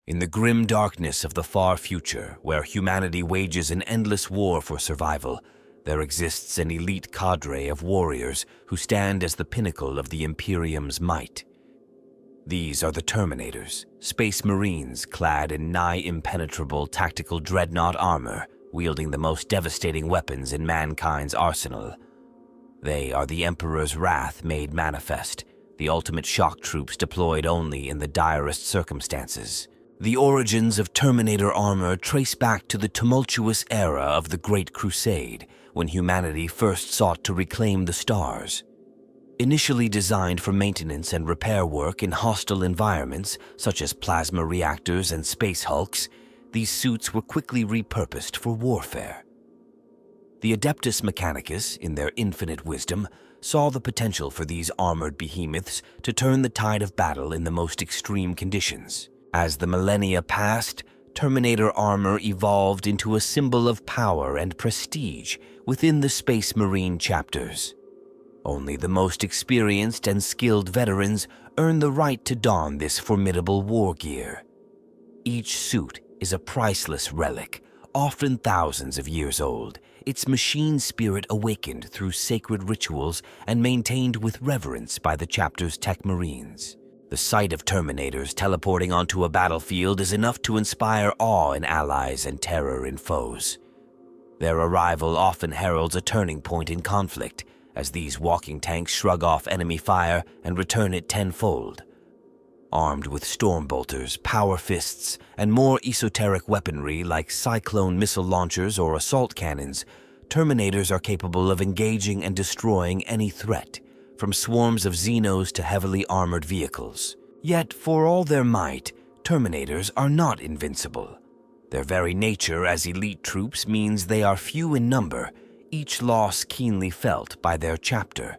In the grim darkness of the far future, where humanity wages an endless war for survival, there exists an elite cadre of warriors who stand as the pinnacle of the Imperium's might. These are the Terminators, space marines clad in nigh-impenetrable tactical Dreadnought Armor, wielding the most devastating weapons in mankind's arsenal. They are the Emperor's wrath made manifest, the ultimate shock troops deployed only in the direst circumstances. The origins of Terminator Armor trace back to the tumultuous era of the Great Crusade, when humanity first sought to reclaim the stars. Initially designed for maintenance and repair work in hostile environments, such as plasma reactors and space hulks, these suits were quickly repurposed for warfare. The Adeptus Mechanicus, in their infinite wisdom, saw the potential for these armored behemoths to turn the tide of battle in the most extreme conditions. As the millennia passed, Terminator Armor evolved into a symbol of power and prestige within the Space Marine chapters. Only the most experienced and skilled veterans earn the right to don this formidable war gear. Each suit is a priceless relic, often thousands of years old, its machine spirit awakened through sacred rituals and maintained with reverence by the chapter's tech marines. The sight of Terminators teleporting onto a battlefield is enough to inspire awe in allies and terror in foes. Their arrival often heralds a turning point in conflict, as these walking tanks shrug off enemy fire and return it tenfold. Armed with storm bolters, power fists, and more esoteric weaponry like cyclone missile launchers or assault cannons, Terminators are capable of engaging and destroying any threat, from swarms of Xenos to heavily armored vehicles. Yet, for all their might, Terminators are not invincible. Their very nature as elite troops means they are few in number, each loss keenly felt by their chapter.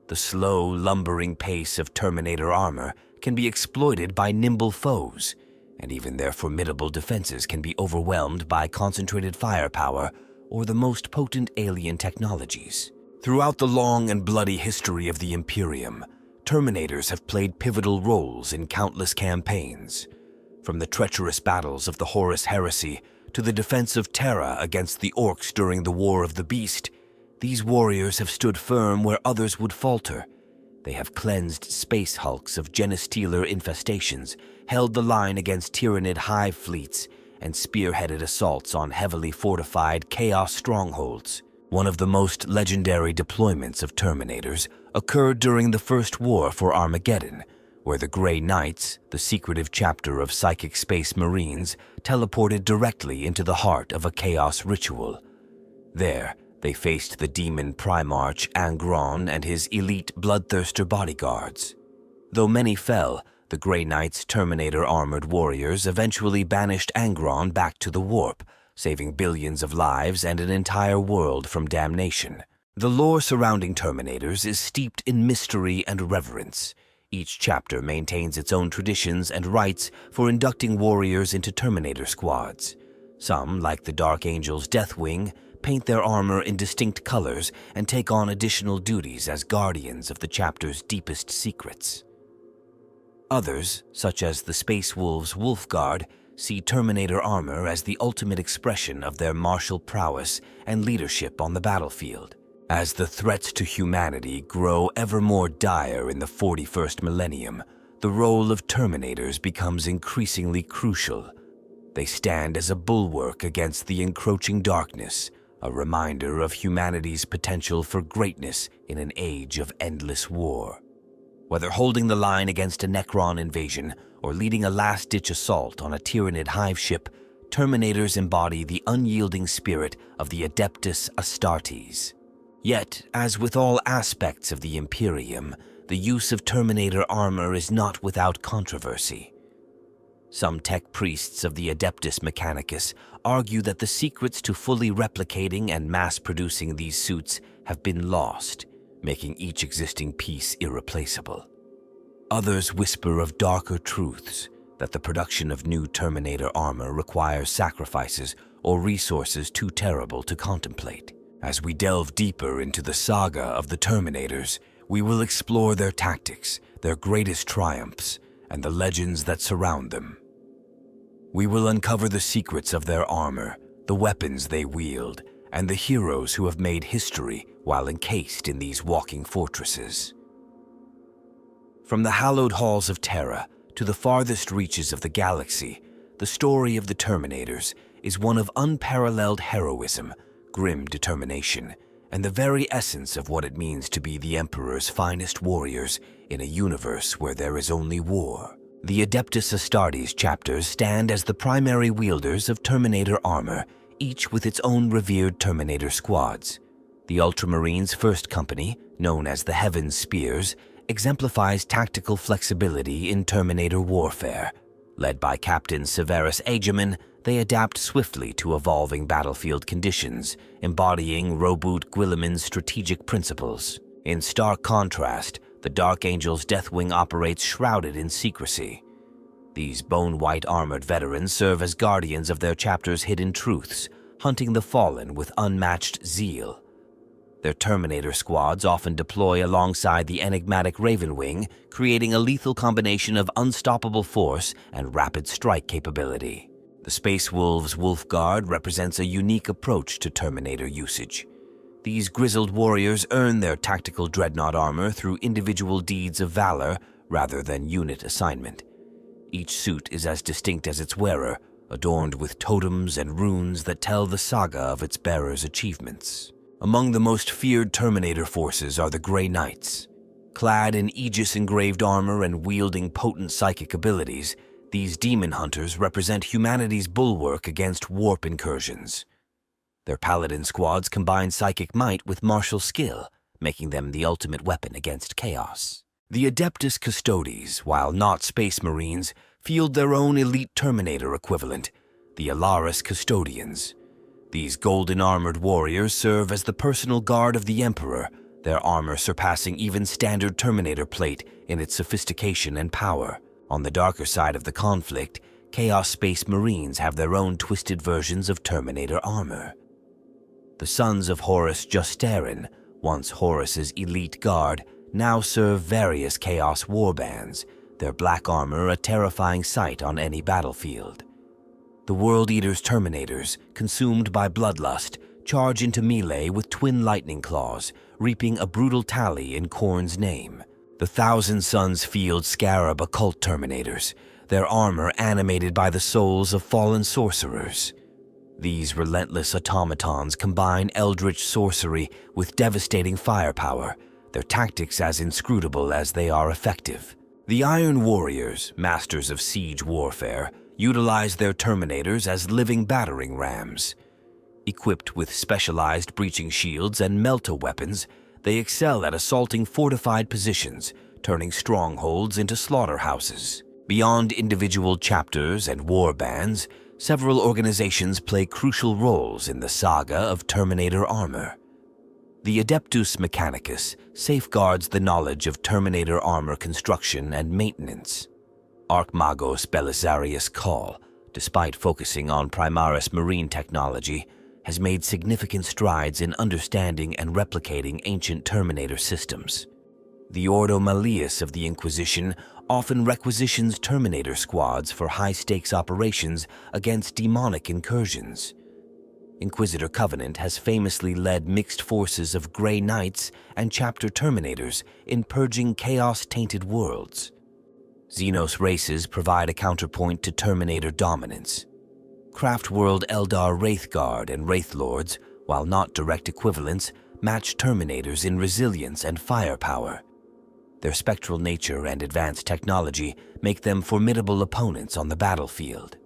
The slow, lumbering pace of Terminator Armor can be exploited by nimble foes, and even their formidable defenses can be overwhelmed by concentrated firepower or the most potent alien technologies. Throughout the long and bloody history of the Imperium, Terminators have played pivotal roles in countless campaigns. From the treacherous battles of the Horus Heresy to the defense of Terra against the Orcs during the War of the Beast, these warriors have stood firm where others would falter. They have cleansed space hulks of genestealer infestations, held the line against Tyranid hive fleets, and spearheaded assaults on heavily fortified Chaos strongholds. One of the most legendary deployments of Terminators occurred during the First War for Armageddon, where the Grey Knights, the secretive chapter of Psychic Space Marines, teleported directly into the heart of a Chaos ritual. There, they faced the demon Primarch Angron and his elite bloodthirster bodyguards. Though many fell, the Grey Knights' Terminator armored warriors eventually banished Angron back to the warp, saving billions of lives and an entire world from damnation. The lore surrounding Terminators is steeped in mystery and reverence. Each chapter maintains its own traditions and rites for inducting warriors into Terminator squads. Some, like the Dark Angel's Deathwing, paint their armor in distinct colors and take on additional duties as guardians of the chapter's deepest secrets. Others, such as the Space Wolves Wolfguard, see Terminator Armor as the ultimate expression of their martial prowess and leadership on the battlefield. As the threats to humanity grow ever more dire in the 41st millennium, the role of Terminators becomes increasingly crucial. They stand as a bulwark against the encroaching darkness, a reminder of humanity's potential for greatness in an age of endless war. Whether holding the line against a Necron invasion or leading a last-ditch assault on a Tyranid hive ship, Terminators embody the unyielding spirit of the Adeptus Astartes. Yet, as with all aspects of the Imperium, the use of Terminator armor is not without controversy. Some tech priests of the Adeptus Mechanicus argue that the secrets to fully replicating and mass-producing these suits have been lost, making each existing piece irreplaceable. Others whisper of darker truths, that the production of new Terminator armor requires sacrifices or resources too terrible to contemplate. As we delve deeper into the saga of the Terminators, we will explore their tactics, their greatest triumphs, and the legends that surround them. We will uncover the secrets of their armor, the weapons they wield, and the heroes who have made history while encased in these walking fortresses. From the hallowed halls of Terra to the farthest reaches of the galaxy, the story of the Terminators is one of unparalleled heroism, grim determination, and the very essence of what it means to be the Emperor's finest warriors in a universe where there is only war. The Adeptus Astartes chapters stand as the primary wielders of Terminator armor, each with its own revered Terminator squads. The Ultramarines' first company, known as the Heaven Spears, exemplifies tactical flexibility in Terminator warfare. Led by Captain Severus Agerman, they adapt swiftly to evolving battlefield conditions, embodying Robert Guilliman's strategic principles. In stark contrast, the Dark Angel's Deathwing operates shrouded in secrecy. These bone-white armored veterans serve as guardians of their chapter's hidden truths, hunting the fallen with unmatched zeal. Their Terminator squads often deploy alongside the enigmatic Ravenwing, creating a lethal combination of unstoppable force and rapid strike capability. The Space Wolves' Wolf Guard represents a unique approach to Terminator usage. These grizzled warriors earn their tactical Dreadnought Armor through individual deeds of valor rather than unit assignment. Each suit is as distinct as its wearer, adorned with totems and runes that tell the saga of its bearer's achievements. Among the most feared Terminator forces are the Grey Knights. Clad in Aegis-engraved armor and wielding potent psychic abilities, these demon hunters represent humanity's bulwark against warp incursions. Their paladin squads combine psychic might with martial skill, making them the ultimate weapon against chaos. The Adeptus Custodes, while not Space Marines, field their own elite Terminator equivalent, the Alaris Custodians. These golden-armored warriors serve as the personal guard of the Emperor, their armor surpassing even standard Terminator plate in its sophistication and power. On the darker side of the conflict, Chaos Space Marines have their own twisted versions of Terminator armor. The Sons of Horus Justarin, once Horus's elite guard, now serve various Chaos warbands, their black armor a terrifying sight on any battlefield. The World Eater's Terminators, consumed by bloodlust, charge into melee with twin lightning claws, reaping a brutal tally in Khorne's name. The Thousand Suns field Scarab Occult Terminators, their armor animated by the souls of fallen sorcerers. These relentless automatons combine eldritch sorcery with devastating firepower, their tactics as inscrutable as they are effective. The Iron Warriors, masters of siege warfare, utilize their Terminators as living battering rams. Equipped with specialized breaching shields and melta weapons, they excel at assaulting fortified positions, turning strongholds into slaughterhouses. Beyond individual chapters and war bands, several organizations play crucial roles in the saga of Terminator armor. The Adeptus Mechanicus safeguards the knowledge of Terminator armor construction and maintenance. Archmagos Belisarius Call, despite focusing on Primaris marine technology, has made significant strides in understanding and replicating ancient Terminator systems. The Ordo Malleus of the Inquisition often requisitions Terminator squads for high-stakes operations against demonic incursions. Inquisitor Covenant has famously led mixed forces of Grey Knights and Chapter Terminators in purging chaos-tainted worlds. Xenos races provide a counterpoint to Terminator dominance. Craftworld Eldar Wraithguard and Wraithlords, while not direct equivalents, match Terminators in resilience and firepower. Their spectral nature and advanced technology make them formidable opponents on the battlefield.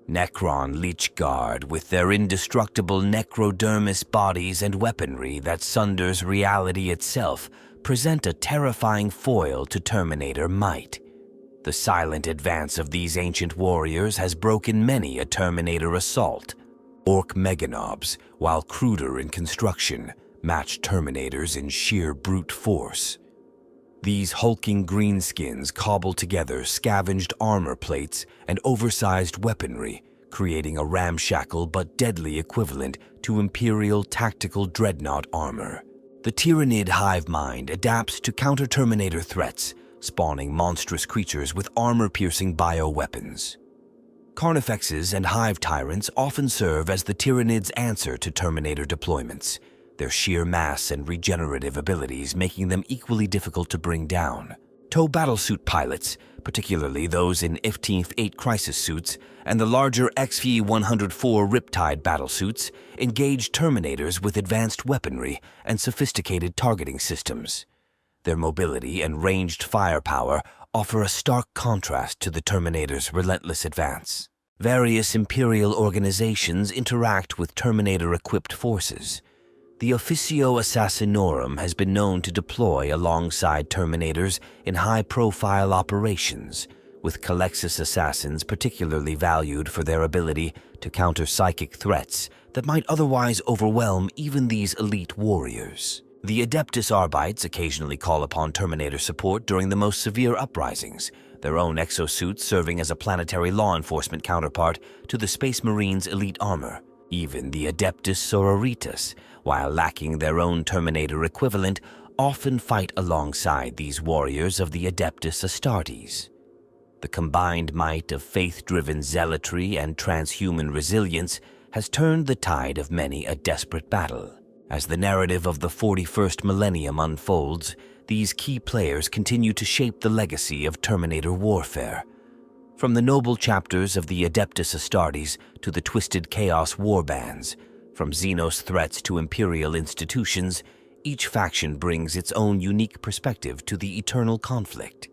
Necron Leech Guard, with their indestructible necrodermis bodies and weaponry that sunders reality itself, present a terrifying foil to Terminator might. The silent advance of these ancient warriors has broken many a Terminator assault. Orc Meganobs, while cruder in construction, match Terminators in sheer brute force. These hulking greenskins cobble together scavenged armor plates and oversized weaponry, creating a ramshackle but deadly equivalent to Imperial tactical Dreadnought Armor. The Tyrannid hive mind adapts to counter Terminator threats, spawning monstrous creatures with armor-piercing bioweapons. Carnifexes and hive tyrants often serve as the Tyranids' answer to Terminator deployments, their sheer mass and regenerative abilities making them equally difficult to bring down. TOW battlesuit pilots, particularly those in 15th 8 crisis suits and the larger XV-104 Riptide battlesuits, engage Terminators with advanced weaponry and sophisticated targeting systems. Their mobility and ranged firepower offer a stark contrast to the Terminator's relentless advance. Various Imperial organizations interact with Terminator-equipped forces. The Officio Assassinorum has been known to deploy alongside Terminators in high-profile operations, with Calexis assassins particularly valued for their ability to counter psychic threats that might otherwise overwhelm even these elite warriors. The Adeptus Arbites occasionally call upon Terminator support during the most severe uprisings, their own exosuits serving as a planetary law enforcement counterpart to the Space Marines' elite armor. Even the Adeptus Sororitas, while lacking their own Terminator equivalent, often fight alongside these warriors of the Adeptus Astartes. The combined might of faith-driven zealotry and transhuman resilience has turned the tide of many a desperate battle. As the narrative of the 41st millennium unfolds, these key players continue to shape the legacy of Terminator warfare. From the noble chapters of the Adeptus Astartes to the twisted chaos warbands, from Xenos threats to Imperial institutions, each faction brings its own unique perspective to the eternal conflict.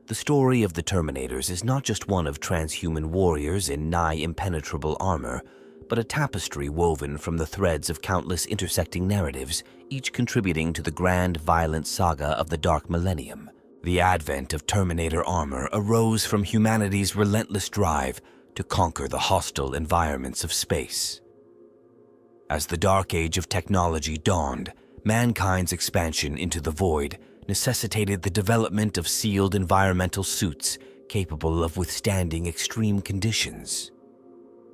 The story of the Terminators is not just one of transhuman warriors in nigh impenetrable armor, but a tapestry woven from the threads of countless intersecting narratives, each contributing to the grand, violent saga of the Dark Millennium. The advent of Terminator Armor arose from humanity's relentless drive to conquer the hostile environments of space. As the dark age of technology dawned, mankind's expansion into the void necessitated the development of sealed environmental suits capable of withstanding extreme conditions.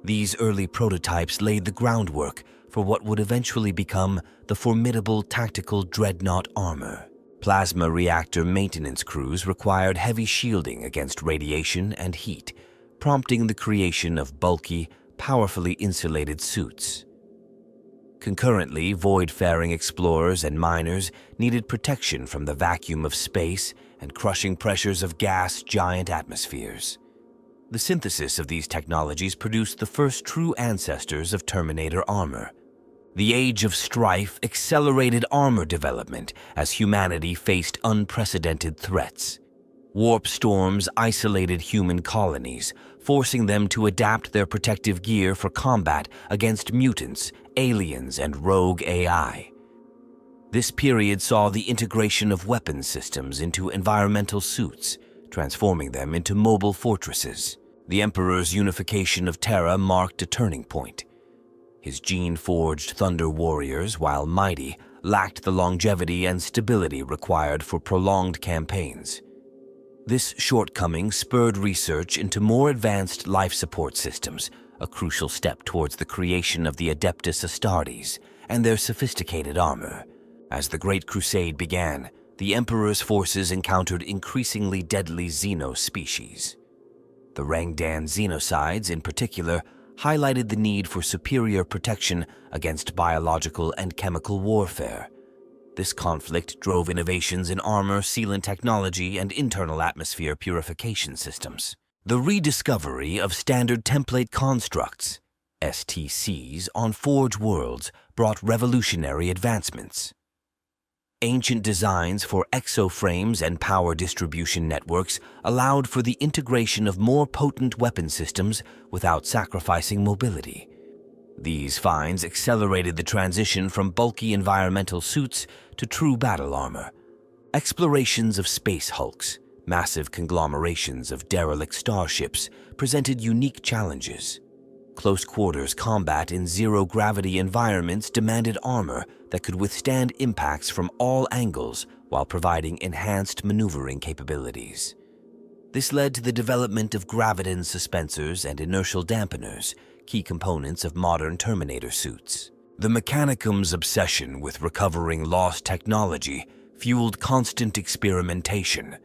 These early prototypes laid the groundwork for what would eventually become the formidable tactical Dreadnought Armor. Plasma reactor maintenance crews required heavy shielding against radiation and heat, prompting the creation of bulky, powerfully insulated suits. Concurrently, void-faring explorers and miners needed protection from the vacuum of space and crushing pressures of gas-giant atmospheres. The synthesis of these technologies produced the first true ancestors of Terminator Armor. The Age of Strife accelerated armor development as humanity faced unprecedented threats. Warp storms isolated human colonies, forcing them to adapt their protective gear for combat against mutants, aliens, and rogue AI. This period saw the integration of weapons systems into environmental suits, transforming them into mobile fortresses. The Emperor's unification of Terra marked a turning point. His gene-forged Thunder Warriors, while mighty, lacked the longevity and stability required for prolonged campaigns. This shortcoming spurred research into more advanced life support systems, a crucial step towards the creation of the Adeptus Astartes and their sophisticated armor. As the Great Crusade began, the Emperor's forces encountered increasingly deadly Xeno species. The Rangdan Xenocides, in particular, highlighted the need for superior protection against biological and chemical warfare. This conflict drove innovations in armor, sealant technology, and internal atmosphere purification systems. The rediscovery of standard template constructs, STCs, on Forge worlds brought revolutionary advancements. Ancient designs for exoframes and power distribution networks allowed for the integration of more potent weapon systems without sacrificing mobility. These finds accelerated the transition from bulky environmental suits to true battle armor. Explorations of space hulks, massive conglomerations of derelict starships, presented unique challenges. Close-quarters combat in zero-gravity environments demanded armor that could withstand impacts from all angles while providing enhanced maneuvering capabilities. This led to the development of graviton suspensors and inertial dampeners, key components of modern Terminator suits. The Mechanicum's obsession with recovering lost technology fueled constant experimentation.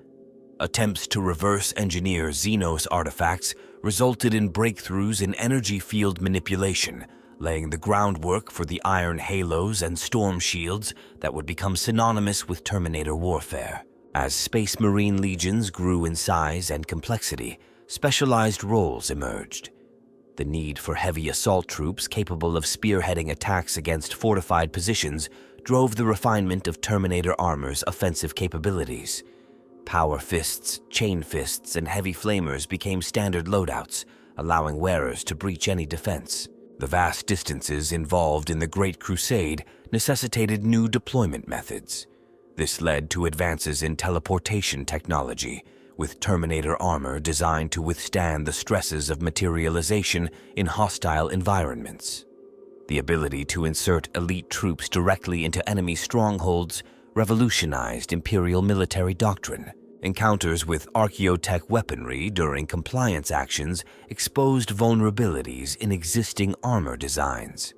Attempts to reverse engineer Xenos artifacts resulted in breakthroughs in energy field manipulation, laying the groundwork for the iron halos and storm shields that would become synonymous with Terminator warfare. As Space Marine legions grew in size and complexity, specialized roles emerged. The need for heavy assault troops capable of spearheading attacks against fortified positions drove the refinement of Terminator Armor's offensive capabilities. Power fists, chain fists, and heavy flamers became standard loadouts, allowing wearers to breach any defense. The vast distances involved in the Great Crusade necessitated new deployment methods. This led to advances in teleportation technology, with Terminator armor designed to withstand the stresses of materialization in hostile environments. The ability to insert elite troops directly into enemy strongholds revolutionized Imperial military doctrine. Encounters with archaeotech weaponry during compliance actions exposed vulnerabilities in existing armor designs.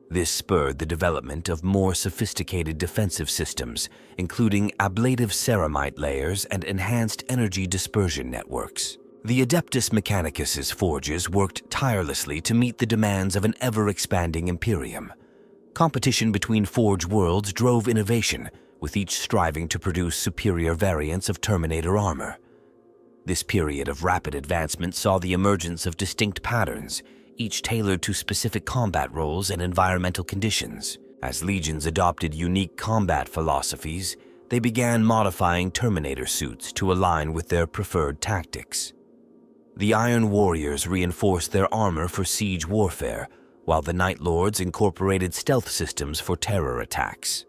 This spurred the development of more sophisticated defensive systems, including ablative ceramite layers and enhanced energy dispersion networks. The Adeptus Mechanicus's forges worked tirelessly to meet the demands of an ever-expanding Imperium. Competition between forge worlds drove innovation, with each striving to produce superior variants of Terminator armor. This period of rapid advancement saw the emergence of distinct patterns, each tailored to specific combat roles and environmental conditions. As legions adopted unique combat philosophies, they began modifying Terminator suits to align with their preferred tactics. The Iron Warriors reinforced their armor for siege warfare, while the Night Lords incorporated stealth systems for terror attacks.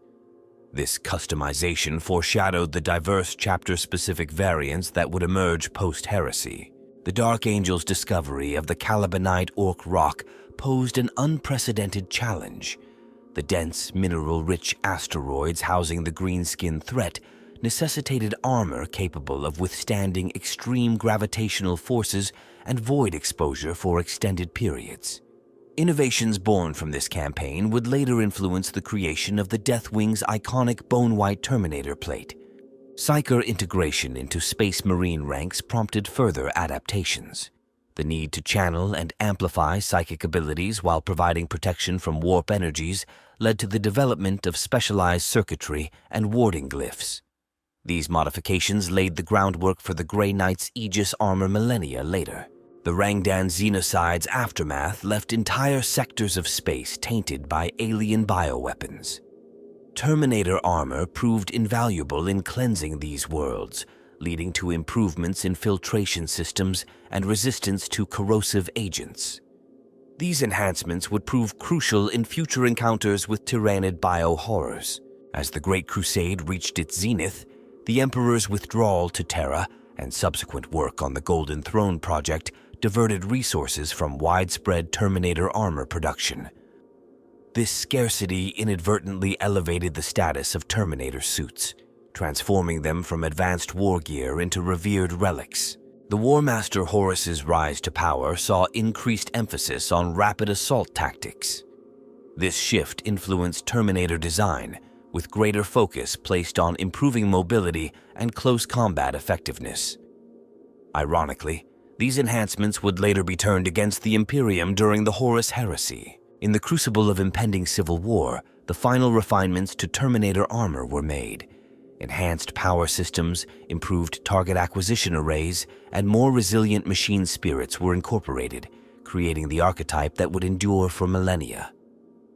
This customization foreshadowed the diverse chapter-specific variants that would emerge post-heresy. The Dark Angel's discovery of the Calibanite Orc Rock posed an unprecedented challenge. The dense, mineral-rich asteroids housing the greenskin threat necessitated armor capable of withstanding extreme gravitational forces and void exposure for extended periods. Innovations born from this campaign would later influence the creation of the Deathwing's iconic bone-white Terminator plate. Psyker integration into Space Marine ranks prompted further adaptations. The need to channel and amplify psychic abilities while providing protection from warp energies led to the development of specialized circuitry and warding glyphs. These modifications laid the groundwork for the Grey Knight's Aegis armor millennia later. The Rangdan Xenocide's aftermath left entire sectors of space tainted by alien bioweapons. Terminator armor proved invaluable in cleansing these worlds, leading to improvements in filtration systems and resistance to corrosive agents. These enhancements would prove crucial in future encounters with Tyrannid bio-horrors. As the Great Crusade reached its zenith, the Emperor's withdrawal to Terra and subsequent work on the Golden Throne project diverted resources from widespread Terminator armor production. This scarcity inadvertently elevated the status of Terminator suits, transforming them from advanced war gear into revered relics. The War Master Horus's rise to power saw increased emphasis on rapid assault tactics. This shift influenced Terminator design, with greater focus placed on improving mobility and close combat effectiveness. Ironically, these enhancements would later be turned against the Imperium during the Horus Heresy. In the crucible of impending civil war, the final refinements to Terminator armor were made. Enhanced power systems, improved target acquisition arrays, and more resilient machine spirits were incorporated, creating the archetype that would endure for millennia.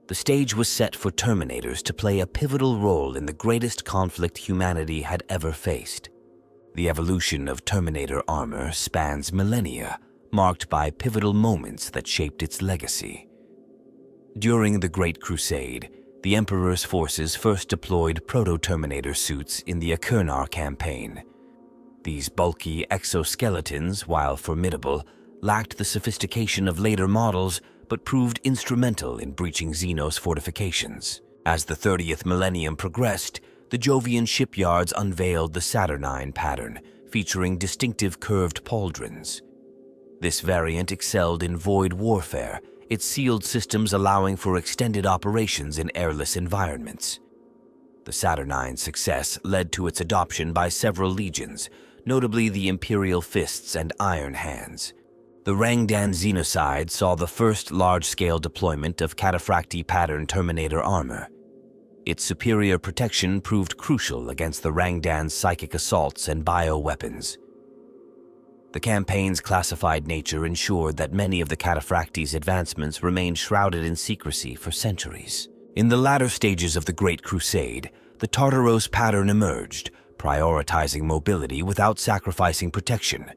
The stage was set for Terminators to play a pivotal role in the greatest conflict humanity had ever faced. The evolution of Terminator armor spans millennia, marked by pivotal moments that shaped its legacy. During the Great Crusade, the Emperor's forces first deployed proto-Terminator suits in the Akernar campaign. These bulky exoskeletons, while formidable, lacked the sophistication of later models but proved instrumental in breaching Xenos fortifications. As the 30th millennium progressed, the Jovian shipyards unveiled the Saturnine pattern, featuring distinctive curved pauldrons. This variant excelled in void warfare, its sealed systems allowing for extended operations in airless environments. The Saturnine's success led to its adoption by several legions, notably the Imperial Fists and Iron Hands. The Rangdan Xenocide saw the first large-scale deployment of cataphracti-pattern Terminator armor. Its superior protection proved crucial against the Rangdan's psychic assaults and bioweapons. The campaign's classified nature ensured that many of the cataphracti's advancements remained shrouded in secrecy for centuries. In the latter stages of the Great Crusade, the Tartaros pattern emerged, prioritizing mobility without sacrificing protection.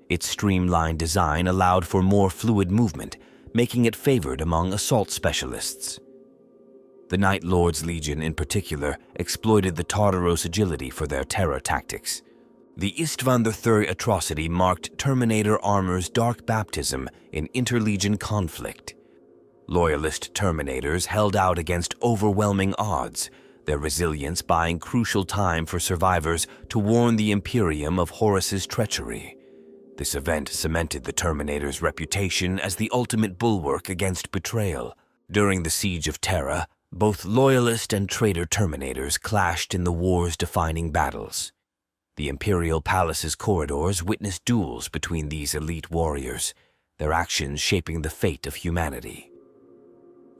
Its streamlined design allowed for more fluid movement, making it favored among assault specialists. The Night Lord's Legion in particular exploited the Tartaros' agility for their terror tactics. The Istvan III atrocity marked Terminator Armor's dark baptism in interlegion conflict. Loyalist Terminators held out against overwhelming odds, their resilience buying crucial time for survivors to warn the Imperium of Horus's treachery. This event cemented the Terminator's reputation as the ultimate bulwark against betrayal. During the Siege of Terra, both Loyalist and traitor Terminators clashed in the war's defining battles. The Imperial Palace's corridors witnessed duels between these elite warriors, their actions shaping the fate of humanity.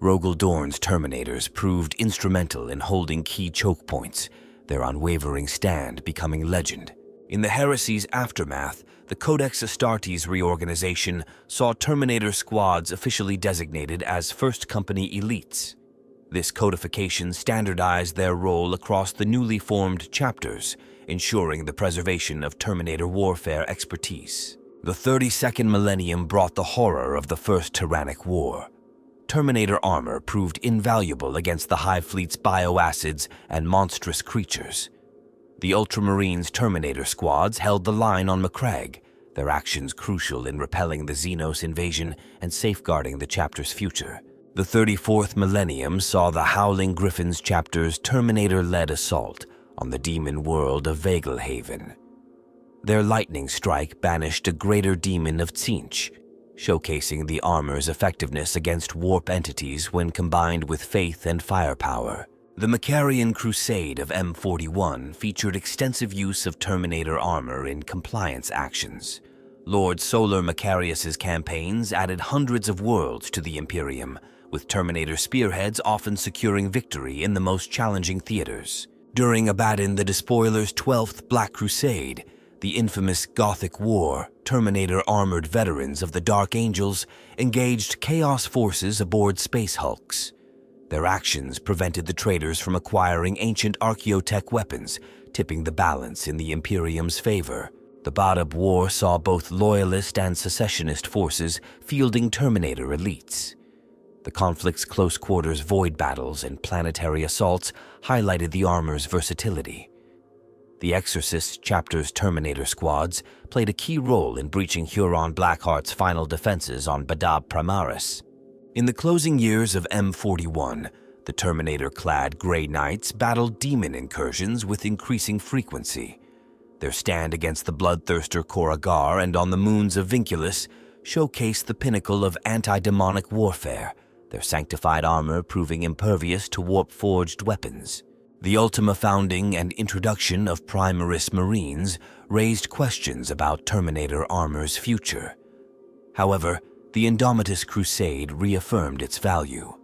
Rogel Dorn's Terminators proved instrumental in holding key choke points, their unwavering stand becoming legend. In the heresy's aftermath, the Codex Astartes reorganization saw Terminator squads officially designated as First Company elites. This codification standardized their role across the newly formed chapters, ensuring the preservation of Terminator warfare expertise. The 32nd millennium brought the horror of the First Tyrannic War. Terminator armor proved invaluable against the Hive Fleet's bioacids and monstrous creatures. The Ultramarines' Terminator squads held the line on Macragge, their actions crucial in repelling the Xenos invasion and safeguarding the chapter's future. The 34th millennium saw the Howling Griffins chapter's Terminator-led assault on the demon world of Vagelhaven. Their lightning strike banished a greater demon of Tzeentch, showcasing the armor's effectiveness against warp entities when combined with faith and firepower. The Macarian Crusade of M41 featured extensive use of Terminator armor in compliance actions. Lord Solar Macarius's campaigns added hundreds of worlds to the Imperium, with Terminator spearheads often securing victory in the most challenging theaters. During Abaddon the Despoiler's 12th Black Crusade, the infamous Gothic War, Terminator armored veterans of the Dark Angels engaged Chaos forces aboard space hulks. Their actions prevented the traitors from acquiring ancient archaeotech weapons, tipping the balance in the Imperium's favor. The Badab War saw both loyalist and secessionist forces fielding Terminator elites. The conflict's close-quarters void battles and planetary assaults highlighted the armor's versatility. The Exorcist chapter's Terminator squads played a key role in breaching Huron Blackheart's final defenses on Badab Primaris. In the closing years of M41, the Terminator-clad Grey Knights battled demon incursions with increasing frequency. Their stand against the bloodthirster Koragar and on the moons of Vinculus showcased the pinnacle of anti-demonic warfare, their sanctified armor proving impervious to warp-forged weapons. The Ultima founding and introduction of Primaris Marines raised questions about Terminator armor's future. However, the Indomitus Crusade reaffirmed its value.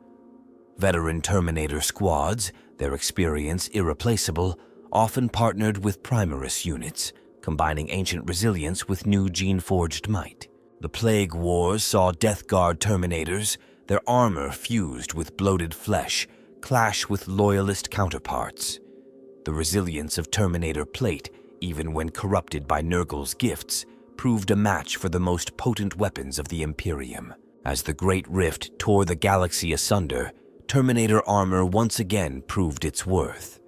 Veteran Terminator squads, their experience irreplaceable, often partnered with Primaris units, combining ancient resilience with new gene-forged might. The Plague Wars saw Death Guard Terminators, their armor fused with bloated flesh, clash with loyalist counterparts. The resilience of Terminator plate, even when corrupted by Nurgle's gifts, proved a match for the most potent weapons of the Imperium. As the Great Rift tore the galaxy asunder, Terminator armor once again proved its worth.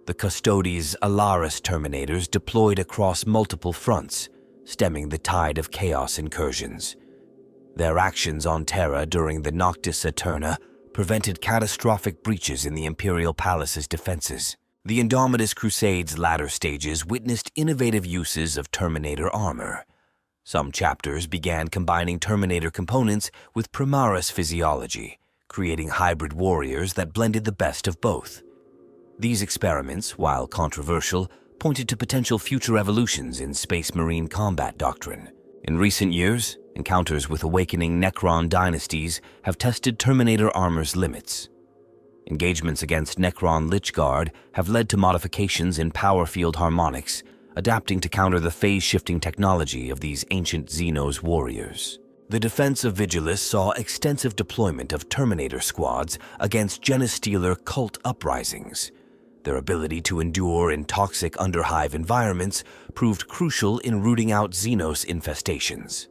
The Custodes Alaris Terminators deployed across multiple fronts, stemming the tide of chaos incursions. Their actions on Terra during the Noctis Eterna prevented catastrophic breaches in the Imperial Palace's defenses. The Indomitus Crusade's latter stages witnessed innovative uses of Terminator armor. Some chapters began combining Terminator components with Primaris physiology, creating hybrid warriors that blended the best of both. These experiments, while controversial, pointed to potential future evolutions in Space Marine combat doctrine. In recent years, encounters with awakening Necron dynasties have tested Terminator Armor's limits. Engagements against Necron Lichguard have led to modifications in power field harmonics, adapting to counter the phase-shifting technology of these ancient Xenos warriors. The defense of Vigilus saw extensive deployment of Terminator squads against Genestealer cult uprisings. Their ability to endure in toxic underhive environments proved crucial in rooting out Xenos infestations.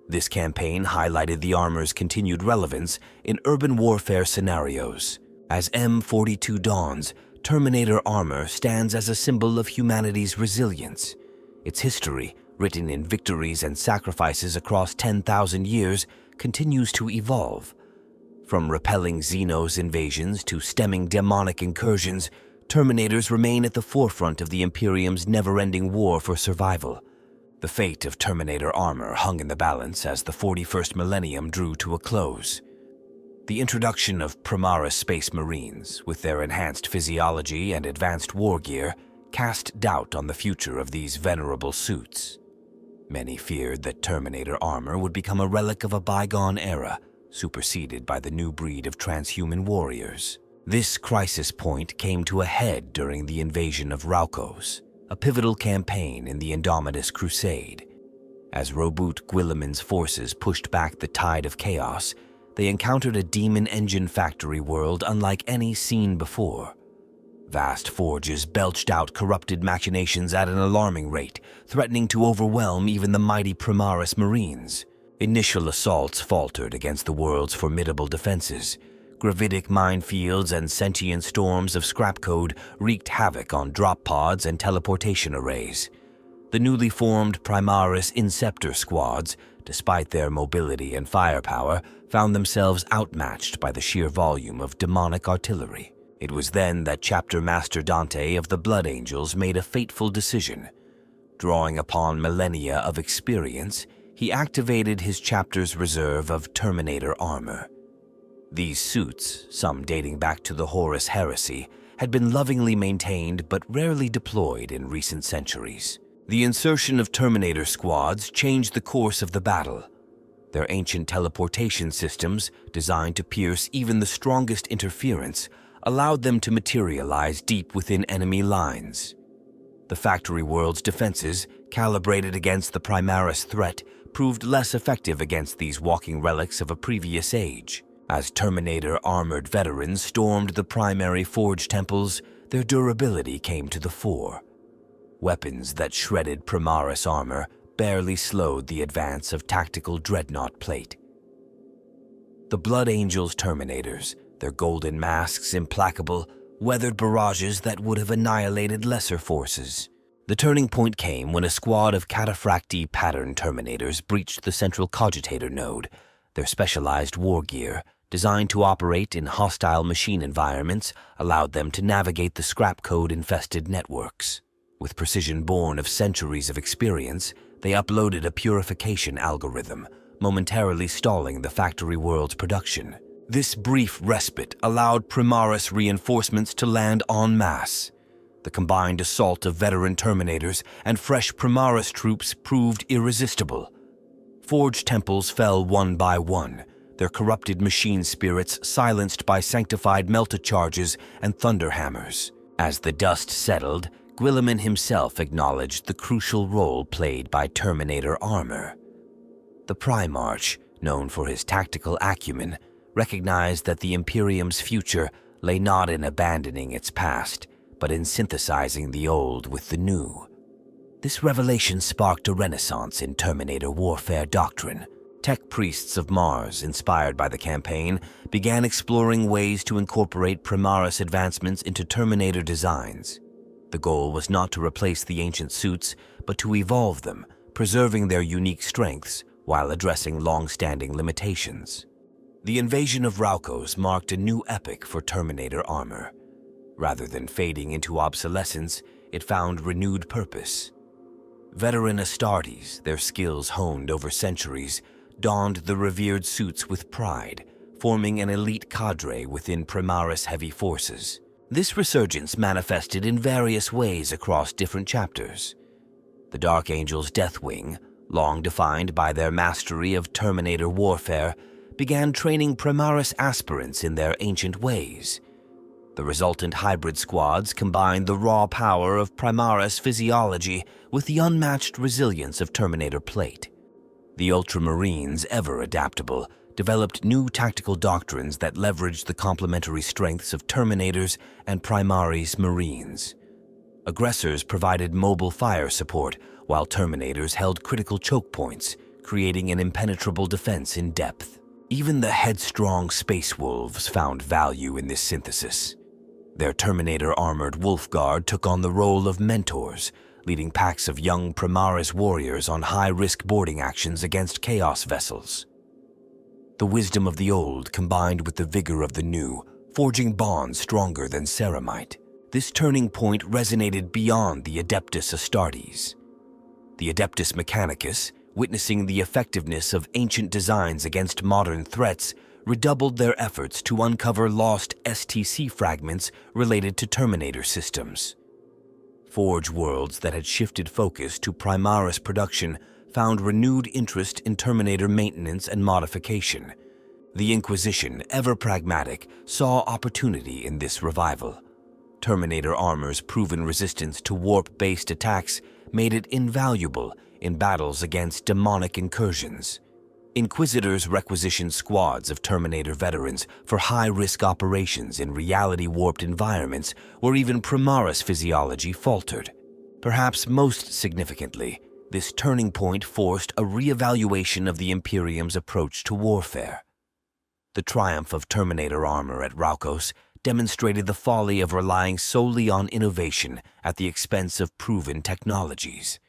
This campaign highlighted the armor's continued relevance in urban warfare scenarios. As M42 dawns, Terminator Armor stands as a symbol of humanity's resilience. Its history, written in victories and sacrifices across 10,000 years, continues to evolve. From repelling Xenos invasions to stemming demonic incursions, Terminators remain at the forefront of the Imperium's never-ending war for survival. The fate of Terminator Armor hung in the balance as the 41st millennium drew to a close. The introduction of Primaris Space Marines, with their enhanced physiology and advanced war gear, cast doubt on the future of these venerable suits. Many feared that Terminator Armor would become a relic of a bygone era, superseded by the new breed of transhuman warriors. This crisis point came to a head during the invasion of Raukos, a pivotal campaign in the Great Crusade. As Roboute Guilliman's forces pushed back the tide of chaos, they encountered a demon engine factory world unlike any seen before. Vast forges belched out corrupted machinations at an alarming rate, threatening to overwhelm even the mighty Primaris Marines. Initial assaults faltered against the world's formidable defenses. Gravitic minefields and sentient storms of scrap code wreaked havoc on drop pods and teleportation arrays. The newly formed Primaris Inceptor squads, despite their mobility and firepower, found themselves outmatched by the sheer volume of demonic artillery. It was then that Chapter Master Dante of the Blood Angels made a fateful decision. Drawing upon millennia of experience, he activated his chapter's reserve of Terminator Armor. These suits, some dating back to the Horus Heresy, had been lovingly maintained but rarely deployed in recent centuries. The insertion of Terminator squads changed the course of the battle. Their ancient teleportation systems, designed to pierce even the strongest interference, allowed them to materialize deep within enemy lines. The factory world's defenses, calibrated against the Primaris threat, proved less effective against these walking relics of a previous age. As Terminator armored veterans stormed the primary forge temples, their durability came to the fore. Weapons that shredded Primaris armor barely slowed the advance of tactical Dreadnought plate. The Blood Angels Terminators, their golden masks implacable, weathered barrages that would have annihilated lesser forces. The turning point came when a squad of Cataphracti pattern Terminators breached the central cogitator node. Their specialized war gear, designed to operate in hostile machine environments, allowed them to navigate the scrap code-infested networks. With precision born of centuries of experience, they uploaded a purification algorithm, momentarily stalling the factory world's production. This brief respite allowed Primaris reinforcements to land en masse. The combined assault of veteran Terminators and fresh Primaris troops proved irresistible. Forge temples fell one by one, their corrupted machine spirits silenced by sanctified melta-charges and thunderhammers. As the dust settled, Guilliman himself acknowledged the crucial role played by Terminator Armor. The Primarch, known for his tactical acumen, recognized that the Imperium's future lay not in abandoning its past, but in synthesizing the old with the new. This revelation sparked a renaissance in Terminator warfare doctrine. Tech priests of Mars, inspired by the campaign, began exploring ways to incorporate Primaris advancements into Terminator designs. The goal was not to replace the ancient suits, but to evolve them, preserving their unique strengths while addressing long-standing limitations. The invasion of Raukos marked a new epoch for Terminator Armor. Rather than fading into obsolescence, it found renewed purpose. Veteran Astartes, their skills honed over centuries, donned the revered suits with pride, forming an elite cadre within Primaris heavy forces. This resurgence manifested in various ways across different chapters. The Dark Angel's Deathwing, long defined by their mastery of Terminator warfare, began training Primaris aspirants in their ancient ways. The resultant hybrid squads combined the raw power of Primaris physiology with the unmatched resilience of Terminator plate. The Ultramarines, ever adaptable, developed new tactical doctrines that leveraged the complementary strengths of Terminators and Primaris Marines. Aggressors provided mobile fire support, while Terminators held critical choke points, creating an impenetrable defense in depth. Even the headstrong Space Wolves found value in this synthesis. Their Terminator-armored Wolf Guard took on the role of mentors, leading packs of young Primaris warriors on high-risk boarding actions against Chaos vessels. The wisdom of the old combined with the vigor of the new, forging bonds stronger than ceramite. This turning point resonated beyond the Adeptus Astartes. The Adeptus Mechanicus, witnessing the effectiveness of ancient designs against modern threats, redoubled their efforts to uncover lost STC fragments related to Terminator systems. Forge worlds that had shifted focus to Primaris production found renewed interest in Terminator maintenance and modification. The Inquisition, ever pragmatic, saw opportunity in this revival. Terminator Armor's proven resistance to warp-based attacks made it invaluable in battles against demonic incursions. Inquisitors requisitioned squads of Terminator veterans for high-risk operations in reality-warped environments where even Primaris physiology faltered. Perhaps most significantly, this turning point forced a re-evaluation of the Imperium's approach to warfare. The triumph of Terminator Armor at Raukos demonstrated the folly of relying solely on innovation at the expense of proven technologies.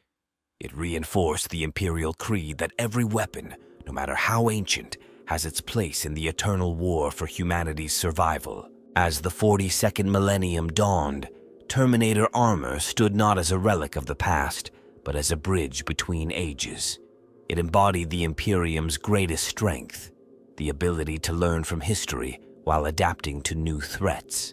It reinforced the Imperial creed that every weapon, no matter how ancient, has its place in the eternal war for humanity's survival. As the 42nd millennium dawned, Terminator Armor stood not as a relic of the past, but as a bridge between ages. It embodied the Imperium's greatest strength, the ability to learn from history while adapting to new threats.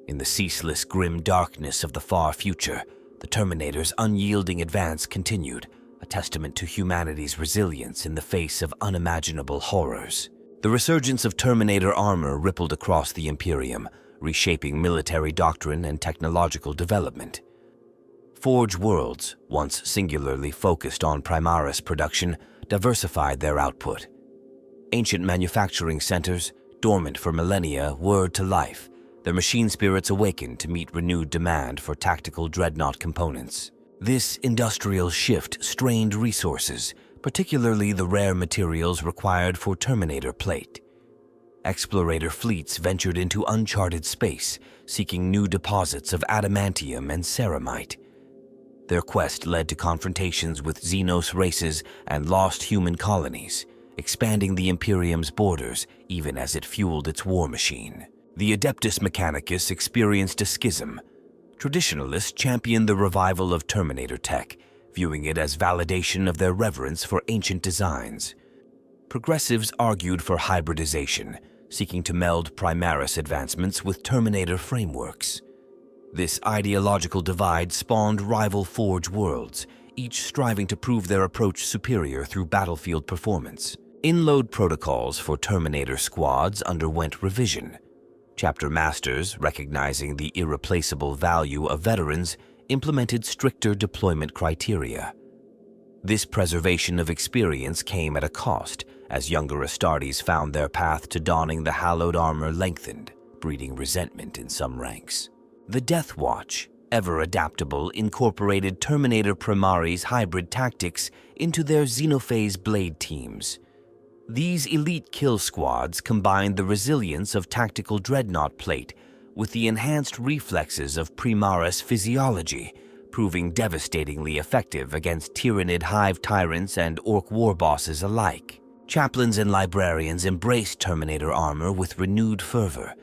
In the ceaseless grim darkness of the far future, the Terminator's unyielding advance continued, a testament to humanity's resilience in the face of unimaginable horrors. The resurgence of Terminator Armor rippled across the Imperium, reshaping military doctrine and technological development. Forge worlds, once singularly focused on Primaris production, diversified their output. Ancient manufacturing centers, dormant for millennia, whirred to life, their machine spirits awakened to meet renewed demand for tactical dreadnought components. This industrial shift strained resources, particularly the rare materials required for Terminator plate. Explorator fleets ventured into uncharted space, seeking new deposits of adamantium and ceramite. Their quest led to confrontations with Xenos races and lost human colonies, expanding the Imperium's borders even as it fueled its war machine. The Adeptus Mechanicus experienced a schism. Traditionalists championed the revival of Terminator tech, viewing it as validation of their reverence for ancient designs. Progressives argued for hybridization, seeking to meld Primaris advancements with Terminator frameworks. This ideological divide spawned rival Forge worlds, each striving to prove their approach superior through battlefield performance. Inload protocols for Terminator squads underwent revision. Chapter Masters, recognizing the irreplaceable value of veterans, implemented stricter deployment criteria. This preservation of experience came at a cost, as younger Astartes found their path to donning the hallowed armor lengthened, breeding resentment in some ranks. The Death Watch, ever adaptable, incorporated Terminator Primaris hybrid tactics into their Xenophase blade teams. These elite kill squads combined the resilience of tactical dreadnought plate with the enhanced reflexes of Primaris physiology, proving devastatingly effective against Tyranid hive tyrants and orc war bosses alike. Chaplains and librarians embraced Terminator Armor with renewed fervor.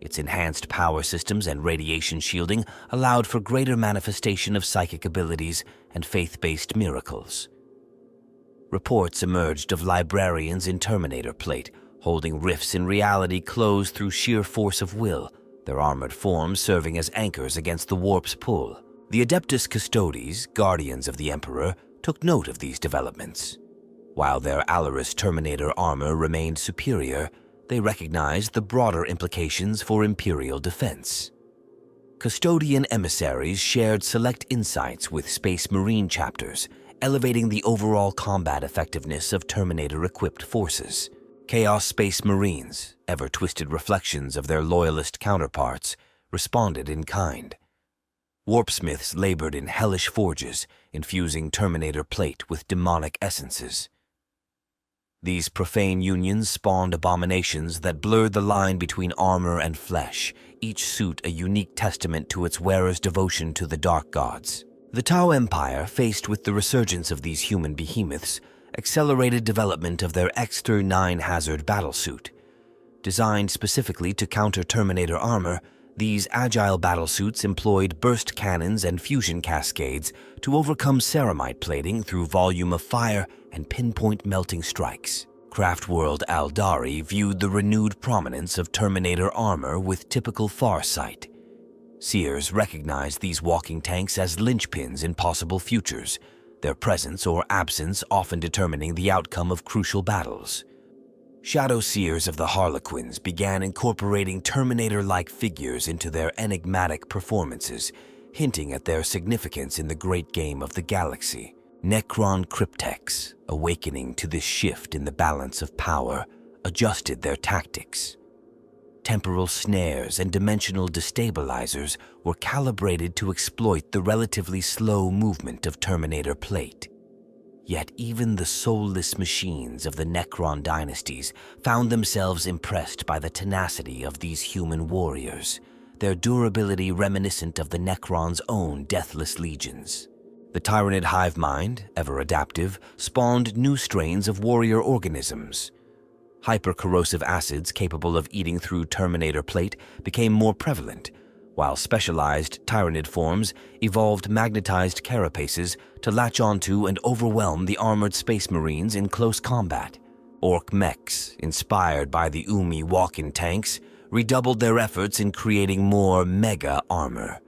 Its enhanced power systems and radiation shielding allowed for greater manifestation of psychic abilities and faith-based miracles. Reports emerged of librarians in Terminator plate, holding rifts in reality closed through sheer force of will, their armored forms serving as anchors against the warp's pull. The Adeptus Custodes, guardians of the Emperor, took note of these developments. While their Alaris Terminator armor remained superior, they recognized the broader implications for Imperial defense. Custodian emissaries shared select insights with Space Marine chapters, elevating the overall combat effectiveness of Terminator-equipped forces. Chaos Space Marines, ever-twisted reflections of their loyalist counterparts, responded in kind. Warpsmiths labored in hellish forges, infusing Terminator plate with demonic essences. These profane unions spawned abominations that blurred the line between armor and flesh, each suit a unique testament to its wearer's devotion to the dark gods. The Tau Empire, faced with the resurgence of these human behemoths, accelerated development of their Exter 9 Hazard battlesuit. Designed specifically to counter Terminator armor, these agile battlesuits employed burst cannons and fusion cascades to overcome ceramite plating through volume of fire and pinpoint melting strikes. Craftworld Aldari viewed the renewed prominence of Terminator armor with typical farsight. Seers recognized these walking tanks as linchpins in possible futures, their presence or absence often determining the outcome of crucial battles. Shadow Seers of the Harlequins began incorporating Terminator-like figures into their enigmatic performances, hinting at their significance in the great game of the galaxy. Necron Cryptex, awakening to this shift in the balance of power, adjusted their tactics. Temporal snares and dimensional destabilizers were calibrated to exploit the relatively slow movement of Terminator plate. Yet even the soulless machines of the Necron dynasties found themselves impressed by the tenacity of these human warriors, their durability reminiscent of the Necron's own deathless legions. The Tyranid hive mind, ever adaptive, spawned new strains of warrior organisms. Hypercorrosive acids capable of eating through Terminator plate became more prevalent, while specialized Tyranid forms evolved magnetized carapaces to latch onto and overwhelm the armored Space Marines in close combat. Orc mechs, inspired by the Umi walk-in tanks, redoubled their efforts in creating more mega armor.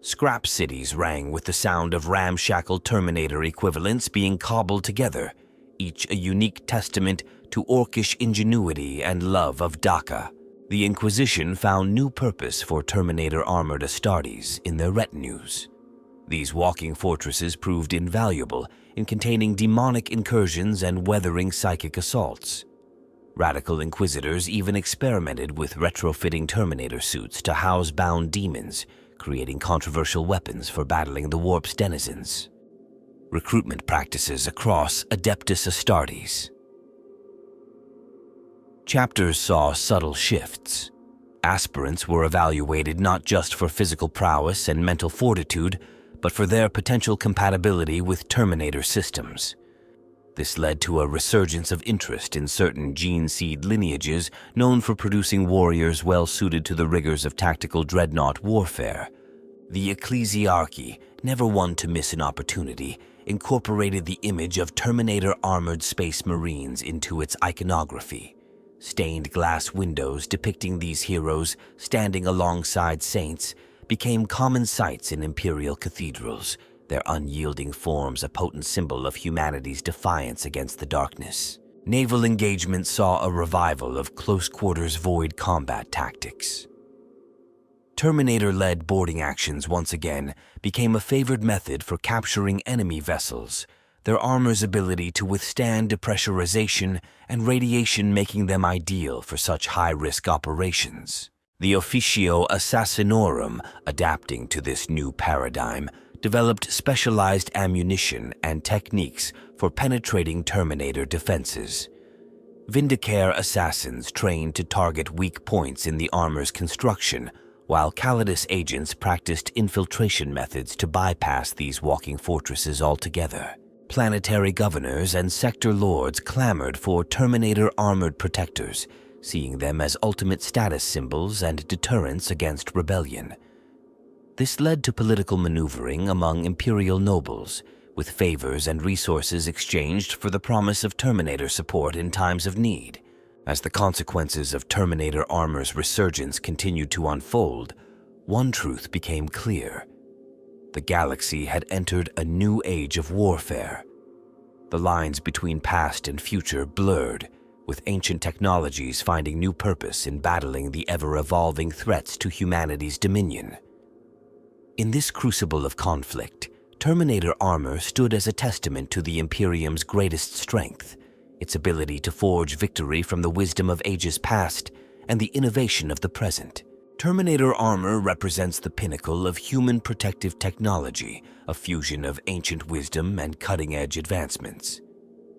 Scrap cities rang with the sound of ramshackle Terminator equivalents being cobbled together, each a unique testament to orcish ingenuity and love of Dhaka. The Inquisition found new purpose for Terminator armored Astartes in their retinues. These walking fortresses proved invaluable in containing demonic incursions and weathering psychic assaults. Radical Inquisitors even experimented with retrofitting Terminator suits to house bound demons, creating controversial weapons for battling the Warp's denizens. Recruitment practices across Adeptus Astartes. Chapters saw subtle shifts. Aspirants were evaluated not just for physical prowess and mental fortitude, but for their potential compatibility with Terminator systems. This led to a resurgence of interest in certain gene seed lineages known for producing warriors well suited to the rigors of tactical dreadnought warfare. The Ecclesiarchy, never one to miss an opportunity, incorporated the image of Terminator armored Space Marines into its iconography. Stained glass windows depicting these heroes standing alongside saints became common sights in imperial cathedrals, their unyielding forms a potent symbol of humanity's defiance against the darkness. Naval engagement saw a revival of close-quarters void combat tactics. Terminator-led boarding actions once again became a favored method for capturing enemy vessels, their armor's ability to withstand depressurization and radiation making them ideal for such high-risk operations. The Officio Assassinorum, adapting to this new paradigm, developed specialized ammunition and techniques for penetrating Terminator defenses. Vindicare assassins trained to target weak points in the armor's construction, while Calidus agents practiced infiltration methods to bypass these walking fortresses altogether. Planetary governors and sector lords clamored for Terminator armored protectors, seeing them as ultimate status symbols and deterrents against rebellion. This led to political maneuvering among imperial nobles, with favors and resources exchanged for the promise of Terminator support in times of need. As the consequences of Terminator armor's resurgence continued to unfold, one truth became clear. The galaxy had entered a new age of warfare. The lines between past and future blurred, with ancient technologies finding new purpose in battling the ever-evolving threats to humanity's dominion. In this crucible of conflict, Terminator Armor stood as a testament to the Imperium's greatest strength, its ability to forge victory from the wisdom of ages past and the innovation of the present. Terminator Armor represents the pinnacle of human protective technology, a fusion of ancient wisdom and cutting-edge advancements.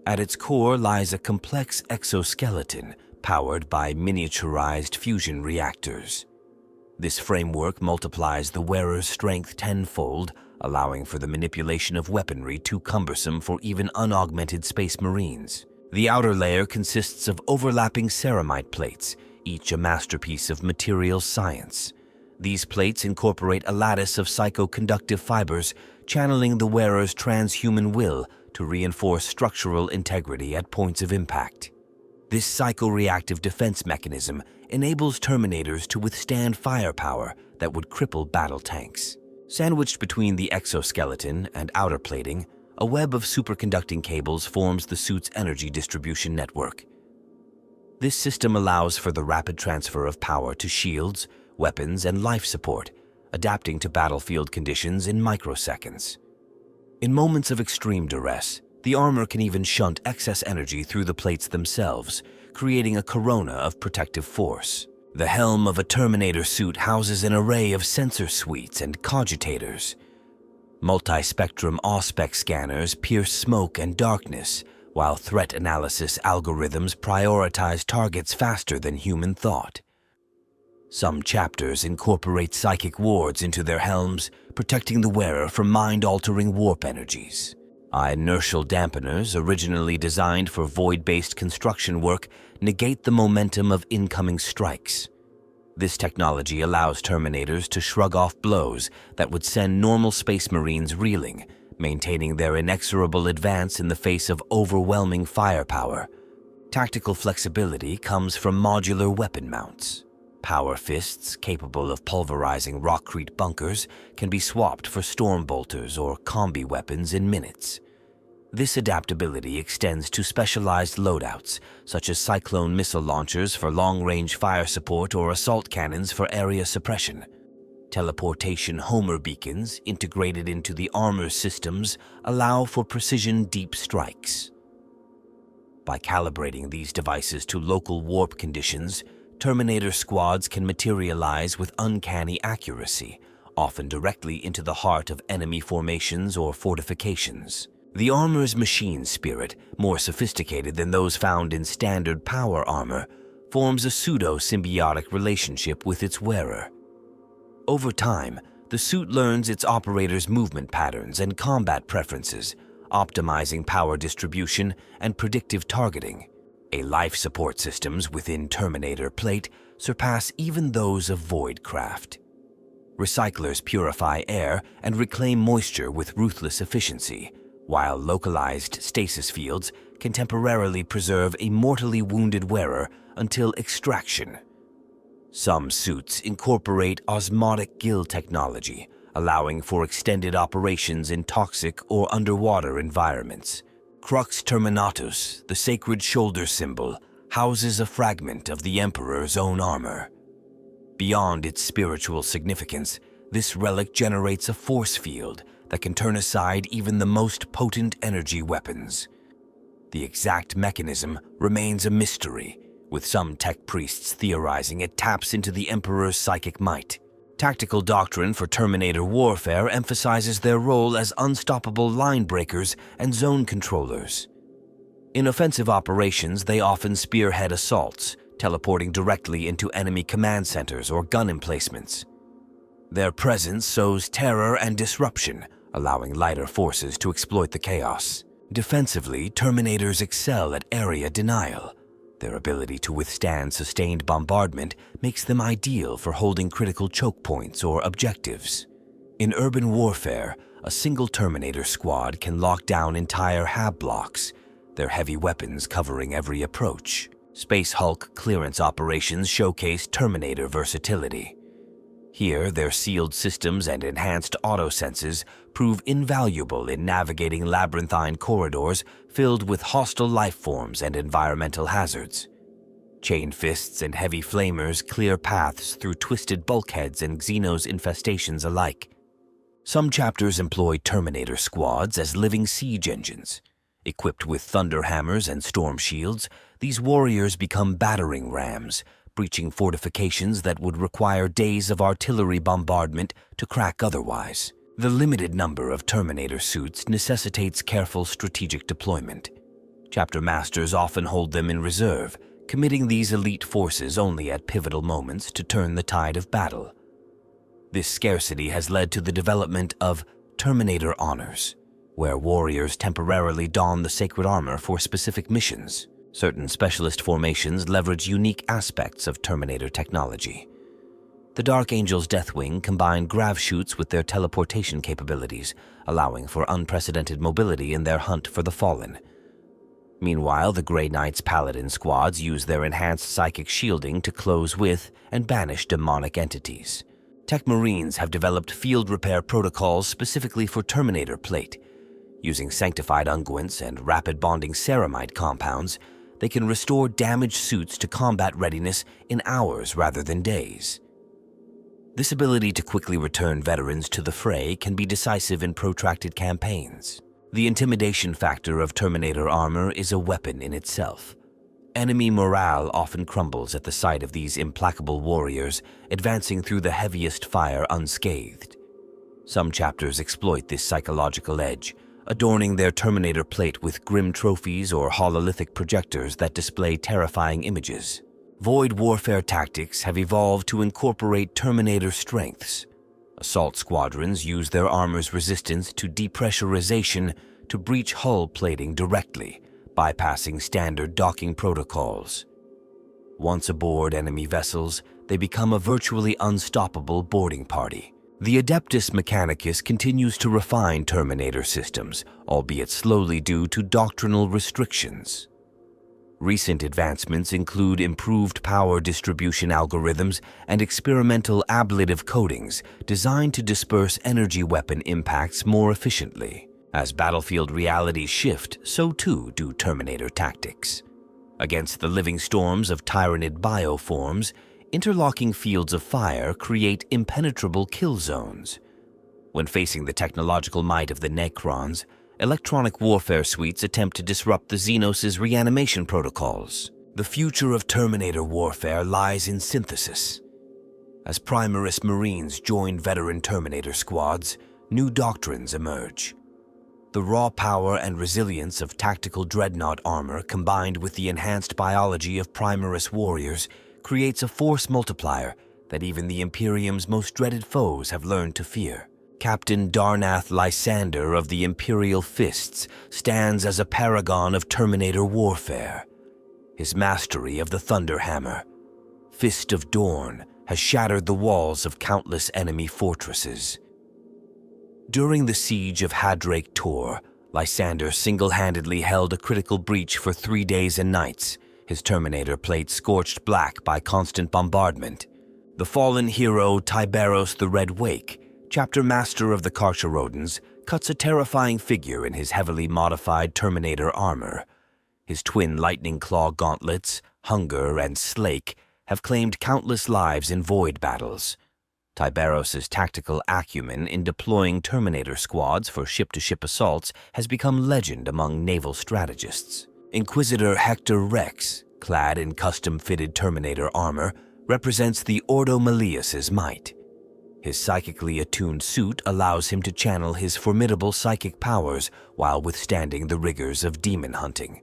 At its core lies a complex exoskeleton powered by miniaturized fusion reactors. This framework multiplies the wearer's strength tenfold, allowing for the manipulation of weaponry too cumbersome for even unaugmented space marines. The outer layer consists of overlapping ceramite plates, each a masterpiece of materials science. These plates incorporate a lattice of psychoconductive fibers, channeling the wearer's transhuman will to reinforce structural integrity at points of impact. This psychoreactive defense mechanism enables Terminators to withstand firepower that would cripple battle tanks. Sandwiched between the exoskeleton and outer plating, a web of superconducting cables forms the suit's energy distribution network. This system allows for the rapid transfer of power to shields, weapons, and life support, adapting to battlefield conditions in microseconds. In moments of extreme duress, the armor can even shunt excess energy through the plates themselves, creating a corona of protective force. The helm of a Terminator suit houses an array of sensor suites and cogitators. Multi-spectrum auspex scanners pierce smoke and darkness, while threat analysis algorithms prioritize targets faster than human thought. Some chapters incorporate psychic wards into their helms, protecting the wearer from mind-altering warp energies. Inertial dampeners, originally designed for void-based construction work, negate the momentum of incoming strikes. This technology allows Terminators to shrug off blows that would send normal Space Marines reeling, maintaining their inexorable advance in the face of overwhelming firepower. Tactical flexibility comes from modular weapon mounts. Power fists, capable of pulverizing rockcrete bunkers, can be swapped for storm bolters or combi weapons in minutes. This adaptability extends to specialized loadouts, such as Cyclone missile launchers for long-range fire support or assault cannons for area suppression. Teleportation Homer beacons, integrated into the armor systems, allow for precision deep strikes. By calibrating these devices to local warp conditions, Terminator squads can materialize with uncanny accuracy, often directly into the heart of enemy formations or fortifications. The armor's machine spirit, more sophisticated than those found in standard power armor, forms a pseudo-symbiotic relationship with its wearer. Over time, the suit learns its operator's movement patterns and combat preferences, optimizing power distribution and predictive targeting. Life support systems within Terminator plate surpass even those of Voidcraft. Recyclers purify air and reclaim moisture with ruthless efficiency, while localized stasis fields can temporarily preserve a mortally wounded wearer until extraction. Some suits incorporate osmotic gill technology, allowing for extended operations in toxic or underwater environments. Crux Terminatus, the sacred shoulder symbol, houses a fragment of the Emperor's own armor. Beyond its spiritual significance, this relic generates a force field that can turn aside even the most potent energy weapons. The exact mechanism remains a mystery, with some tech priests theorizing it taps into the Emperor's psychic might. Tactical doctrine for Terminator warfare emphasizes their role as unstoppable line breakers and zone controllers. In offensive operations, they often spearhead assaults, teleporting directly into enemy command centers or gun emplacements. Their presence sows terror and disruption, allowing lighter forces to exploit the chaos. Defensively, Terminators excel at area denial. Their ability to withstand sustained bombardment makes them ideal for holding critical choke points or objectives. In urban warfare, a single Terminator squad can lock down entire hab blocks, their heavy weapons covering every approach. Space Hulk clearance operations showcase Terminator versatility. Here, their sealed systems and enhanced auto-senses prove invaluable in navigating labyrinthine corridors filled with hostile life forms and environmental hazards. Chain fists and heavy flamers clear paths through twisted bulkheads and Xenos infestations alike. Some chapters employ Terminator squads as living siege engines. Equipped with thunder hammers and storm shields, these warriors become battering rams, breaching fortifications that would require days of artillery bombardment to crack otherwise. The limited number of Terminator suits necessitates careful strategic deployment. Chapter masters often hold them in reserve, committing these elite forces only at pivotal moments to turn the tide of battle. This scarcity has led to the development of Terminator Honors, where warriors temporarily don the sacred armor for specific missions. Certain specialist formations leverage unique aspects of Terminator technology. The Dark Angel's Deathwing combine grav chutes with their teleportation capabilities, allowing for unprecedented mobility in their hunt for the fallen. Meanwhile, the Grey Knight's Paladin squads use their enhanced psychic shielding to close with and banish demonic entities. Tech Marines have developed field repair protocols specifically for Terminator plate. Using sanctified unguents and rapid bonding ceramide compounds, they can restore damaged suits to combat readiness in hours rather than days. This ability to quickly return veterans to the fray can be decisive in protracted campaigns. The intimidation factor of Terminator armor is a weapon in itself. Enemy morale often crumbles at the sight of these implacable warriors advancing through the heaviest fire unscathed. Some chapters exploit this psychological edge, adorning their Terminator plate with grim trophies or hololithic projectors that display terrifying images. Void warfare tactics have evolved to incorporate Terminator strengths. Assault squadrons use their armor's resistance to depressurization to breach hull plating directly, bypassing standard docking protocols. Once aboard enemy vessels, they become a virtually unstoppable boarding party. The Adeptus Mechanicus continues to refine Terminator systems, albeit slowly due to doctrinal restrictions. Recent advancements include improved power distribution algorithms and experimental ablative coatings designed to disperse energy weapon impacts more efficiently. As battlefield realities shift, so too do Terminator tactics. Against the living storms of tyrannid bioforms, interlocking fields of fire create impenetrable kill zones. When facing the technological might of the Necrons, electronic warfare suites attempt to disrupt the Xenos' reanimation protocols. The future of Terminator warfare lies in synthesis. As Primaris Marines join veteran Terminator squads, new doctrines emerge. The raw power and resilience of tactical Dreadnought Armor combined with the enhanced biology of Primaris warriors creates a force multiplier that even the Imperium's most dreaded foes have learned to fear. Captain Darnath Lysander of the Imperial Fists stands as a paragon of Terminator warfare. His mastery of the Thunder Hammer, Fist of Dawn, has shattered the walls of countless enemy fortresses. During the siege of Hadrake Tor, Lysander single-handedly held a critical breach for 3 days and nights, his Terminator plate scorched black by constant bombardment. The fallen hero Tiberos the Red Wake, chapter master of the Carcharodons, cuts a terrifying figure in his heavily modified Terminator armor. His twin lightning claw gauntlets, Hunger and Slake, have claimed countless lives in void battles. Tiberos' tactical acumen in deploying Terminator squads for ship-to-ship assaults has become legend among naval strategists. Inquisitor Hector Rex, clad in custom-fitted Terminator armor, represents the Ordo Malleus' might. His psychically attuned suit allows him to channel his formidable psychic powers while withstanding the rigors of demon hunting.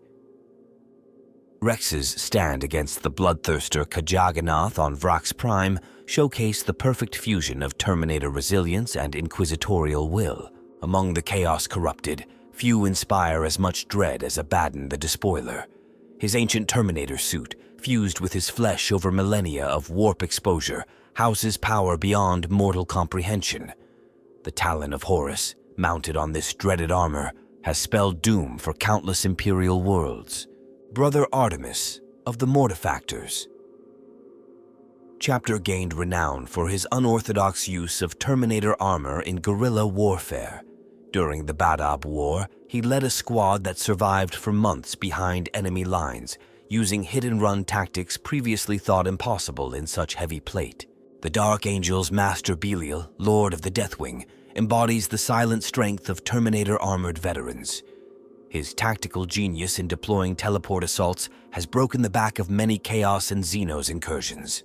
Rex's stand against the bloodthirster Kajaganath on Vrax Prime showcase the perfect fusion of Terminator resilience and inquisitorial will. Among the Chaos Corrupted, few inspire as much dread as Abaddon the Despoiler. His ancient Terminator suit, fused with his flesh over millennia of warp exposure, houses power beyond mortal comprehension. The Talon of Horus, mounted on this dreaded armor, has spelled doom for countless Imperial worlds. Brother Artemis of the Mortifactors. Chapter gained renown for his unorthodox use of Terminator armor in guerrilla warfare. During the Badab War, he led a squad that survived for months behind enemy lines, using hit-and-run tactics previously thought impossible in such heavy plate. The Dark Angel's Master Belial, Lord of the Deathwing, embodies the silent strength of Terminator-armored veterans. His tactical genius in deploying teleport assaults has broken the back of many Chaos and Xenos incursions.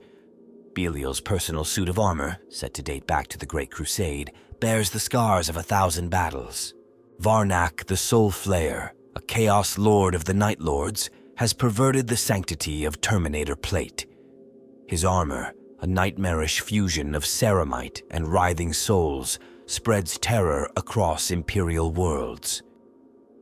Belial's personal suit of armor, set to date back to the Great Crusade, bears the scars of 1,000 battles. Varnak the Soul Flayer, a Chaos Lord of the Night Lords, has perverted the sanctity of Terminator plate. His armor, a nightmarish fusion of ceramite and writhing souls, spreads terror across Imperial worlds.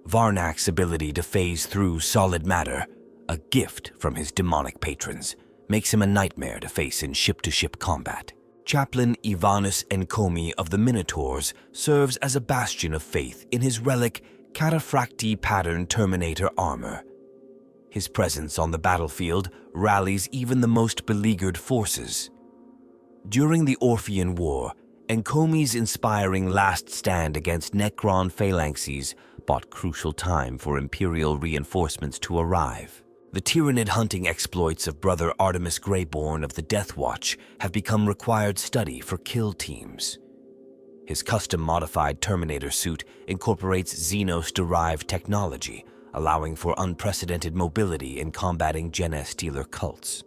Varnak's ability to phase through solid matter, a gift from his demonic patrons, makes him a nightmare to face in ship-to-ship combat. Chaplain Ivanis Enkomi of the Minotaurs serves as a bastion of faith in his relic Cataphracti-pattern Terminator armor. His presence on the battlefield rallies even the most beleaguered forces. During the Orphean War, Enkomi's inspiring last stand against Necron phalanxes bought crucial time for Imperial reinforcements to arrive. The Tyrannid hunting exploits of Brother Artemis Greyborn of the Death Watch have become required study for kill teams. His custom-modified Terminator suit incorporates Xenos-derived technology, allowing for unprecedented mobility in combating Genestealer cults.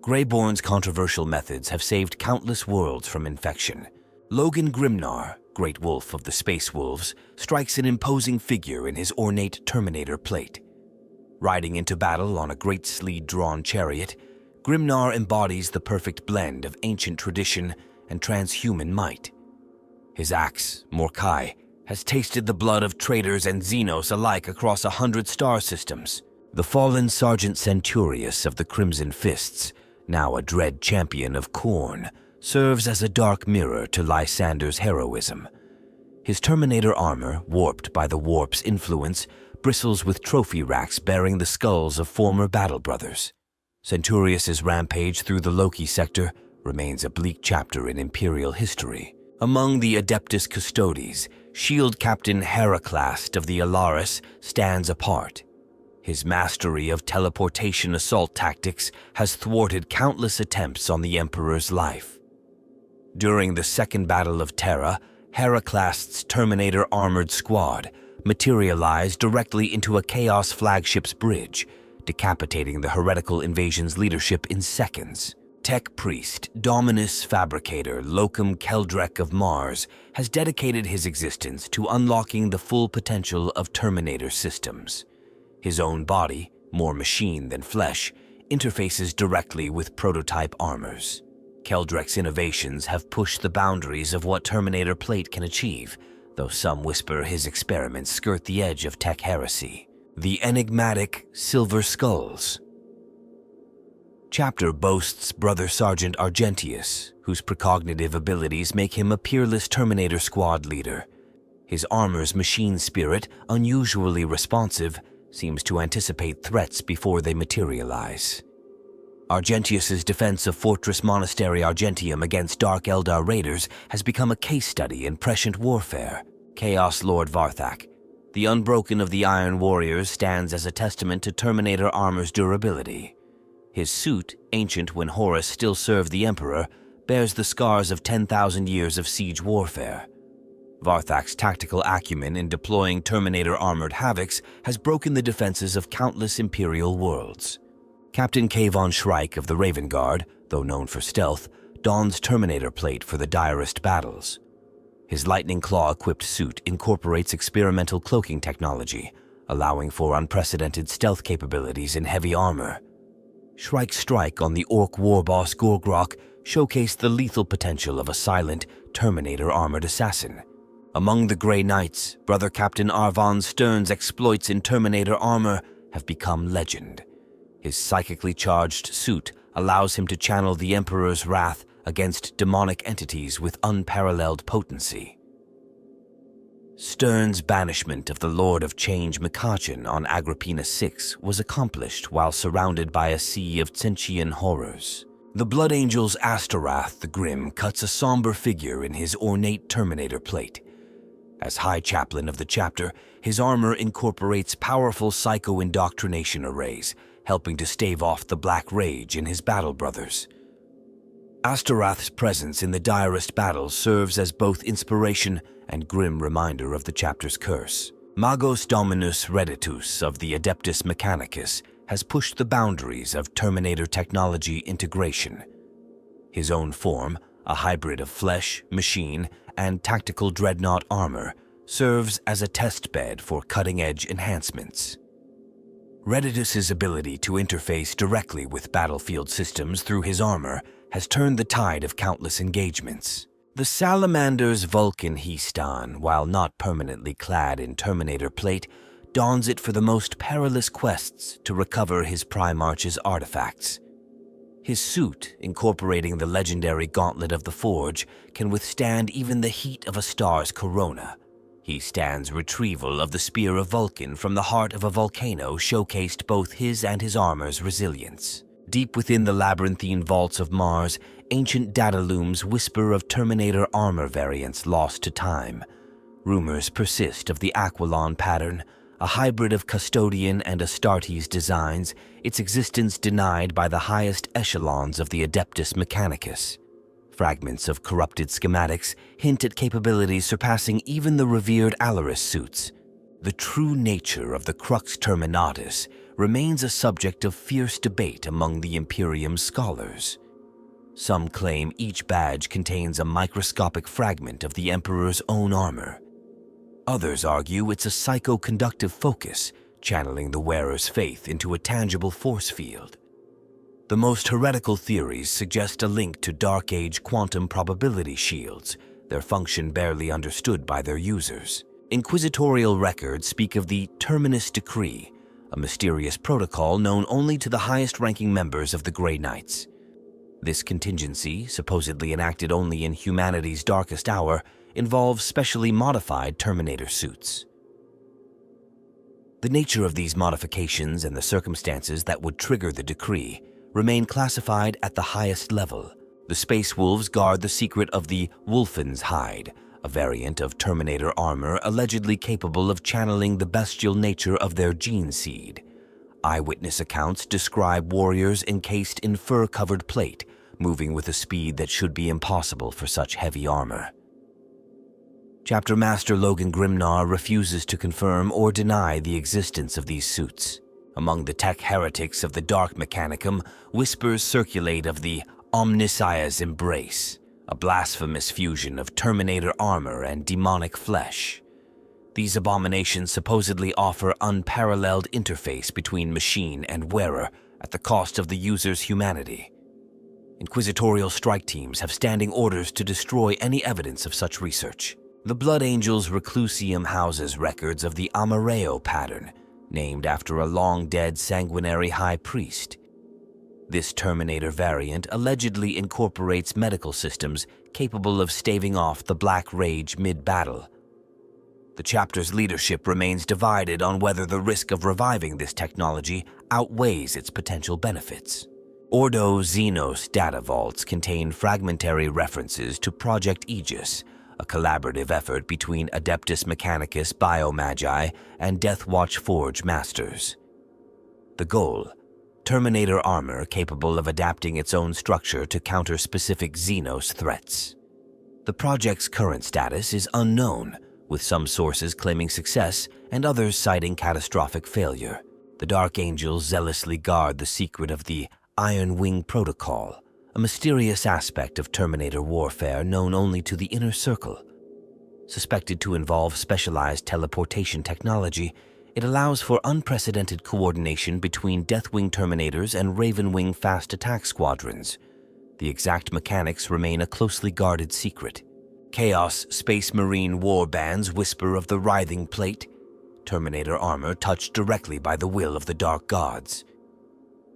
Greyborn's controversial methods have saved countless worlds from infection. Logan Grimnar, Great Wolf of the Space Wolves, strikes an imposing figure in his ornate Terminator plate. Riding into battle on a great sleed-drawn chariot, Grimnar embodies the perfect blend of ancient tradition and transhuman might. His axe, Morkai, has tasted the blood of traitors and Xenos alike across 100 star systems. The fallen Sergeant Centurius of the Crimson Fists, now a dread champion of Khorne, serves as a dark mirror to Lysander's heroism. His Terminator armor, warped by the warp's influence, bristles with trophy racks bearing the skulls of former battle brothers. Centurius's rampage through the Loki sector remains a bleak chapter in Imperial history. Among the Adeptus Custodes, Shield Captain Heraclast of the Alaris stands apart. His mastery of teleportation assault tactics has thwarted countless attempts on the Emperor's life. During the Second Battle of Terra, Heraclast's Terminator armored squad materialized directly into a Chaos flagship's bridge, decapitating the heretical invasion's leadership in seconds. Tech priest Dominus Fabricator Locum Keldrek of Mars has dedicated his existence to unlocking the full potential of Terminator systems. His own body, more machine than flesh, interfaces directly with prototype armors. Keldrek's innovations have pushed the boundaries of what Terminator plate can achieve, though some whisper his experiments skirt the edge of tech heresy. The enigmatic Silver Skulls. Chapter boasts Brother Sergeant Argentius, whose precognitive abilities make him a peerless Terminator squad leader. His armor's machine spirit, unusually responsive, seems to anticipate threats before they materialize. Argentius's defense of Fortress Monastery Argentium against Dark Eldar raiders has become a case study in prescient warfare. Chaos Lord Varthak, the Unbroken of the Iron Warriors, stands as a testament to Terminator armor's durability. His suit, ancient when Horus still served the Emperor, bears the scars of 10,000 years of siege warfare. Varthak's tactical acumen in deploying Terminator armored havocs has broken the defenses of countless Imperial worlds. Captain Kayvon Shrike of the Raven Guard, though known for stealth, dons Terminator plate for the direst battles. His Lightning Claw-equipped suit incorporates experimental cloaking technology, allowing for unprecedented stealth capabilities in heavy armor. Shrike's strike on the Orc war boss Gorgrok showcased the lethal potential of a silent, Terminator-armored assassin. Among the Grey Knights, Brother Captain Arvon Stern's exploits in Terminator armor have become legend. His psychically charged suit allows him to channel the Emperor's wrath against demonic entities with unparalleled potency. Stern's banishment of the Lord of Change Mikachin on Agrippina VI was accomplished while surrounded by a sea of Tsenchian horrors. The Blood Angel's Astorath the Grim cuts a somber figure in his ornate Terminator plate. As High Chaplain of the chapter, his armor incorporates powerful psycho-indoctrination arrays, helping to stave off the Black Rage in his battle brothers. Astorath's presence in the direst battles serves as both inspiration and grim reminder of the chapter's curse. Magos Dominus Redditus of the Adeptus Mechanicus has pushed the boundaries of Terminator technology integration. His own form, a hybrid of flesh, machine, and tactical Dreadnought Armor, serves as a test bed for cutting-edge enhancements. Redditus's ability to interface directly with battlefield systems through his armor has turned the tide of countless engagements. The Salamander's Vulcan Histan, while not permanently clad in Terminator plate, dons it for the most perilous quests to recover his Primarch's artifacts. His suit, incorporating the legendary Gauntlet of the Forge, can withstand even the heat of a star's corona. Histan's retrieval of the Spear of Vulcan from the heart of a volcano showcased both his and his armor's resilience. Deep within the labyrinthine vaults of Mars, ancient data looms whisper of Terminator Armor variants lost to time. Rumors persist of the Aquilon pattern, a hybrid of Custodian and Astartes designs, its existence denied by the highest echelons of the Adeptus Mechanicus. Fragments of corrupted schematics hint at capabilities surpassing even the revered Alaris suits. The true nature of the Crux Terminatus remains a subject of fierce debate among the Imperium scholars. Some claim each badge contains a microscopic fragment of the Emperor's own armor. Others argue it's a psycho-conductive focus, channeling the wearer's faith into a tangible force field. The most heretical theories suggest a link to Dark Age quantum probability shields, their function barely understood by their users. Inquisitorial records speak of the Terminus Decree, a mysterious protocol known only to the highest-ranking members of the Grey Knights. This contingency, supposedly enacted only in humanity's darkest hour, involves specially modified Terminator suits. The nature of these modifications and the circumstances that would trigger the decree remain classified at the highest level. The Space Wolves guard the secret of the Wolfen's Hide, a variant of Terminator armor allegedly capable of channeling the bestial nature of their gene seed. Eyewitness accounts describe warriors encased in fur-covered plate, moving with a speed that should be impossible for such heavy armor. Chapter Master Logan Grimnar refuses to confirm or deny the existence of these suits. Among the tech heretics of the Dark Mechanicum, whispers circulate of the Omnissiah's Embrace, a blasphemous fusion of Terminator armor and demonic flesh. These abominations supposedly offer unparalleled interface between machine and wearer at the cost of the user's humanity. Inquisitorial strike teams have standing orders to destroy any evidence of such research. The Blood Angel's Reclusium houses records of the Amareo pattern, named after a long-dead sanguinary high priest. This Terminator variant allegedly incorporates medical systems capable of staving off the Black Rage mid-battle. The chapter's leadership remains divided on whether the risk of reviving this technology outweighs its potential benefits. Ordo Xenos data vaults contain fragmentary references to Project Aegis, a collaborative effort between Adeptus Mechanicus Biomagi and Deathwatch Forge Masters. The goal: Terminator armor capable of adapting its own structure to counter specific Xenos threats. The project's current status is unknown, with some sources claiming success and others citing catastrophic failure. The Dark Angels zealously guard the secret of the Iron Wing Protocol, a mysterious aspect of Terminator warfare known only to the Inner Circle. Suspected to involve specialized teleportation technology, it allows for unprecedented coordination between Deathwing Terminators and Ravenwing fast attack squadrons. The exact mechanics remain a closely guarded secret. Chaos Space Marine warbands whisper of the Writhing Plate, Terminator armor touched directly by the will of the Dark Gods.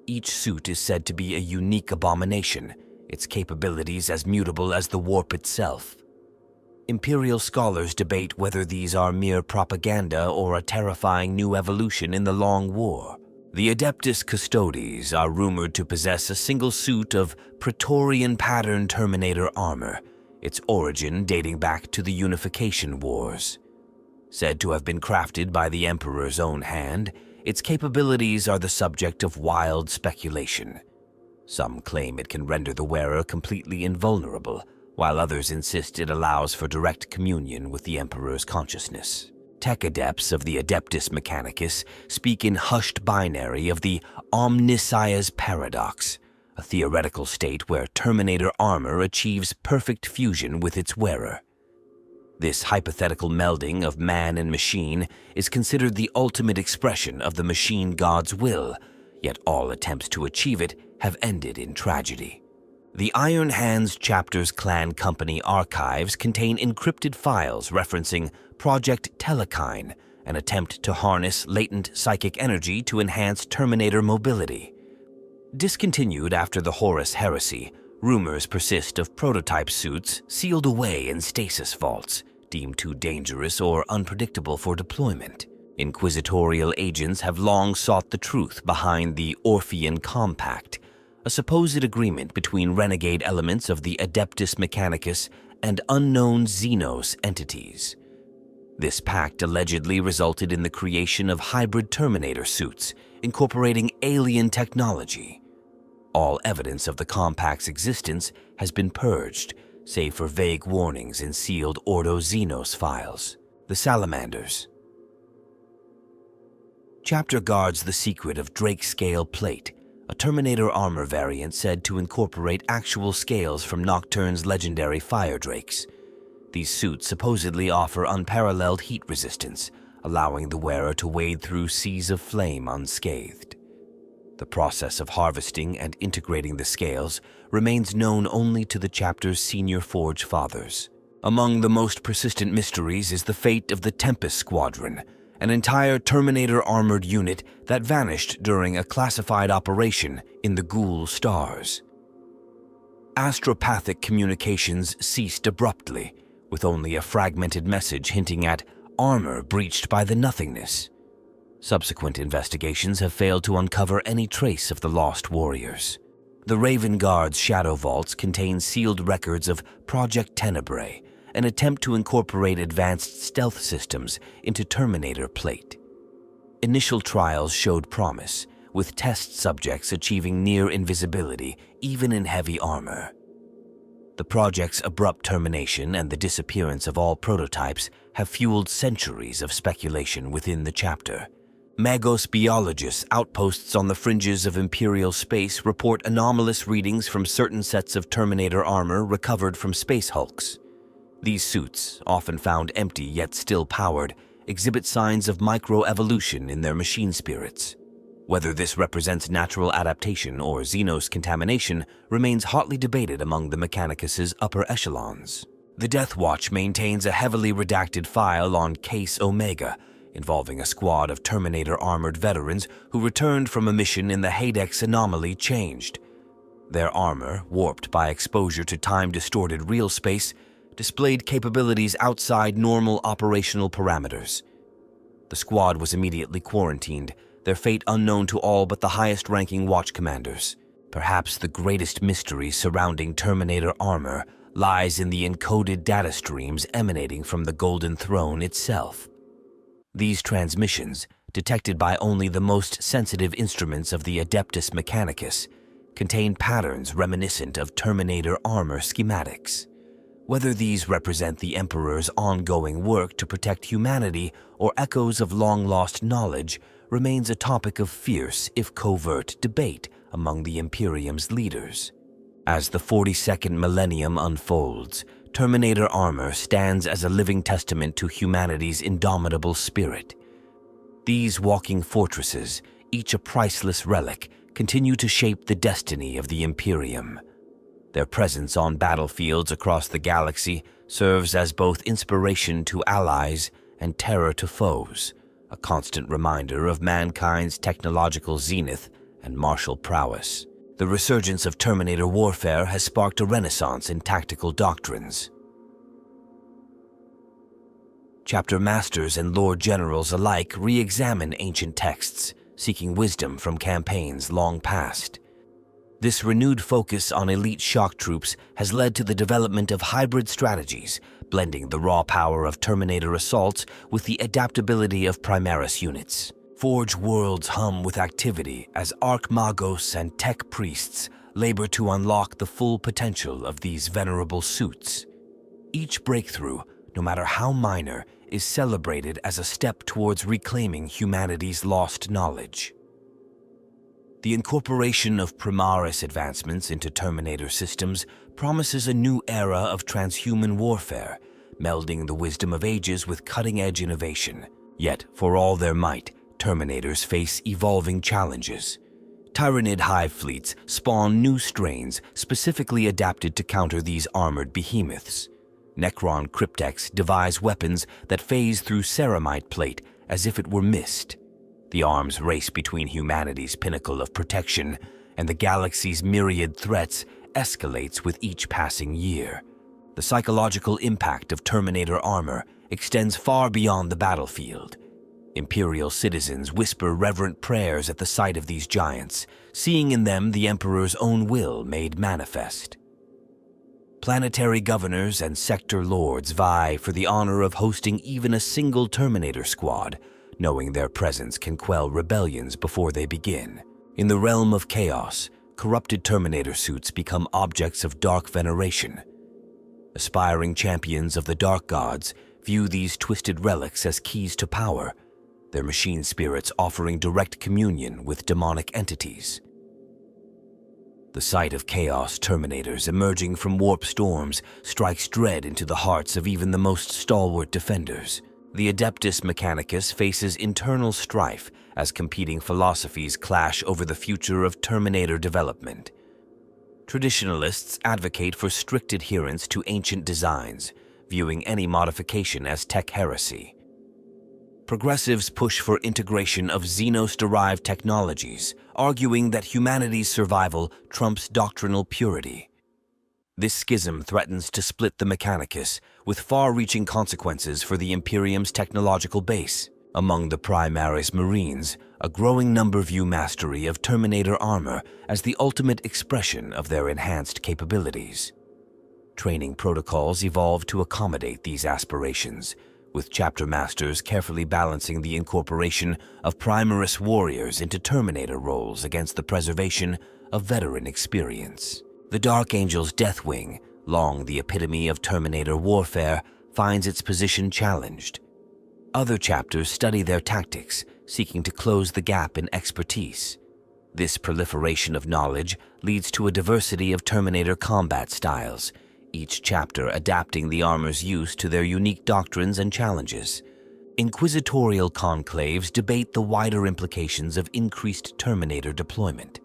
Each suit is said to be a unique abomination, its capabilities as mutable as the warp itself. Imperial scholars debate whether these are mere propaganda or a terrifying new evolution in the Long War. The Adeptus Custodes are rumored to possess a single suit of Praetorian-pattern Terminator armor, its origin dating back to the Unification Wars. Said to have been crafted by the Emperor's own hand, its capabilities are the subject of wild speculation. Some claim it can render the wearer completely invulnerable, while others insist it allows for direct communion with the Emperor's consciousness. Tech adepts of the Adeptus Mechanicus speak in hushed binary of the Omnissiah's paradox, a theoretical state where Terminator armor achieves perfect fusion with its wearer. This hypothetical melding of man and machine is considered the ultimate expression of the machine god's will, yet all attempts to achieve it have ended in tragedy. The Iron Hands Chapter's Clan Company archives contain encrypted files referencing Project Telekine, an attempt to harness latent psychic energy to enhance Terminator mobility. Discontinued after the Horus Heresy, rumors persist of prototype suits sealed away in stasis vaults, deemed too dangerous or unpredictable for deployment. Inquisitorial agents have long sought the truth behind the Orphean Compact, a supposed agreement between renegade elements of the Adeptus Mechanicus and unknown Xenos entities. This pact allegedly resulted in the creation of hybrid Terminator suits, incorporating alien technology. All evidence of the Compact's existence has been purged, save for vague warnings in sealed Ordo Xenos files. The Salamanders. Chapter guards the secret of Drake Scale Plate, a Terminator armor variant said to incorporate actual scales from Nocturne's legendary Fire Drakes. These suits supposedly offer unparalleled heat resistance, allowing the wearer to wade through seas of flame unscathed. The process of harvesting and integrating the scales remains known only to the chapter's senior Forge Fathers. Among the most persistent mysteries is the fate of the Tempest Squadron, an entire Terminator armored unit that vanished during a classified operation in the Ghoul Stars. Astropathic communications ceased abruptly, with only a fragmented message hinting at armor breached by the Nothingness. Subsequent investigations have failed to uncover any trace of the lost warriors. The Raven Guard's Shadow Vaults contain sealed records of Project Tenebrae, an attempt to incorporate advanced stealth systems into Terminator Plate. Initial trials showed promise, with test subjects achieving near invisibility even in heavy armor. The project's abrupt termination and the disappearance of all prototypes have fueled centuries of speculation within the chapter. Magos biologists outposts on the fringes of Imperial space report anomalous readings from certain sets of Terminator armor recovered from space hulks. These suits, often found empty yet still powered, exhibit signs of microevolution in their machine spirits. Whether this represents natural adaptation or Xenos contamination remains hotly debated among the Mechanicus's upper echelons. The Death Watch maintains a heavily redacted file on Case Omega, involving a squad of Terminator armored veterans who returned from a mission in the Hadex anomaly changed. Their armor, warped by exposure to time-distorted real space, displayed capabilities outside normal operational parameters. The squad was immediately quarantined, their fate unknown to all but the highest-ranking watch commanders. Perhaps the greatest mystery surrounding Terminator armor lies in the encoded data streams emanating from the Golden Throne itself. These transmissions, detected by only the most sensitive instruments of the Adeptus Mechanicus, contain patterns reminiscent of Terminator armor schematics. Whether these represent the Emperor's ongoing work to protect humanity or echoes of long-lost knowledge remains a topic of fierce, if covert, debate among the Imperium's leaders. As the 42nd millennium unfolds, Terminator armor stands as a living testament to humanity's indomitable spirit. These walking fortresses, each a priceless relic, continue to shape the destiny of the Imperium. Their presence on battlefields across the galaxy serves as both inspiration to allies and terror to foes, a constant reminder of mankind's technological zenith and martial prowess. The resurgence of Terminator warfare has sparked a renaissance in tactical doctrines. Chapter masters and lord generals alike re-examine ancient texts, seeking wisdom from campaigns long past. This renewed focus on elite shock troops has led to the development of hybrid strategies, blending the raw power of Terminator assaults with the adaptability of Primaris units. Forge worlds hum with activity as Archmagos and Tech priests labor to unlock the full potential of these venerable suits. Each breakthrough, no matter how minor, is celebrated as a step towards reclaiming humanity's lost knowledge. The incorporation of Primaris advancements into Terminator systems promises a new era of transhuman warfare, melding the wisdom of ages with cutting-edge innovation. Yet, for all their might, Terminators face evolving challenges. Tyranid hive fleets spawn new strains specifically adapted to counter these armored behemoths. Necron cryptechs devise weapons that phase through ceramite plate as if it were mist. The arms race between humanity's pinnacle of protection, and the galaxy's myriad threats escalates with each passing year. The psychological impact of Terminator Armor extends far beyond the battlefield. Imperial citizens whisper reverent prayers at the sight of these giants, seeing in them the Emperor's own will made manifest. Planetary governors and sector lords vie for the honor of hosting even a single Terminator squad, knowing their presence can quell rebellions before they begin. In the realm of chaos, corrupted Terminator suits become objects of dark veneration. Aspiring champions of the Dark Gods view these twisted relics as keys to power, their machine spirits offering direct communion with demonic entities. The sight of Chaos Terminators emerging from warp storms strikes dread into the hearts of even the most stalwart defenders. The Adeptus Mechanicus faces internal strife as competing philosophies clash over the future of Terminator development. Traditionalists advocate for strict adherence to ancient designs, viewing any modification as tech heresy. Progressives push for integration of Xenos-derived technologies, arguing that humanity's survival trumps doctrinal purity. This schism threatens to split the Mechanicus, with far-reaching consequences for the Imperium's technological base. Among the Primaris Marines, a growing number view mastery of Terminator Armor as the ultimate expression of their enhanced capabilities. Training protocols evolve to accommodate these aspirations, with chapter masters carefully balancing the incorporation of Primaris warriors into Terminator roles against the preservation of veteran experience. The Dark Angel's Deathwing, long the epitome of Terminator warfare, finds its position challenged. Other chapters study their tactics, seeking to close the gap in expertise. This proliferation of knowledge leads to a diversity of Terminator combat styles, each chapter adapting the armor's use to their unique doctrines and challenges. Inquisitorial conclaves debate the wider implications of increased Terminator deployment.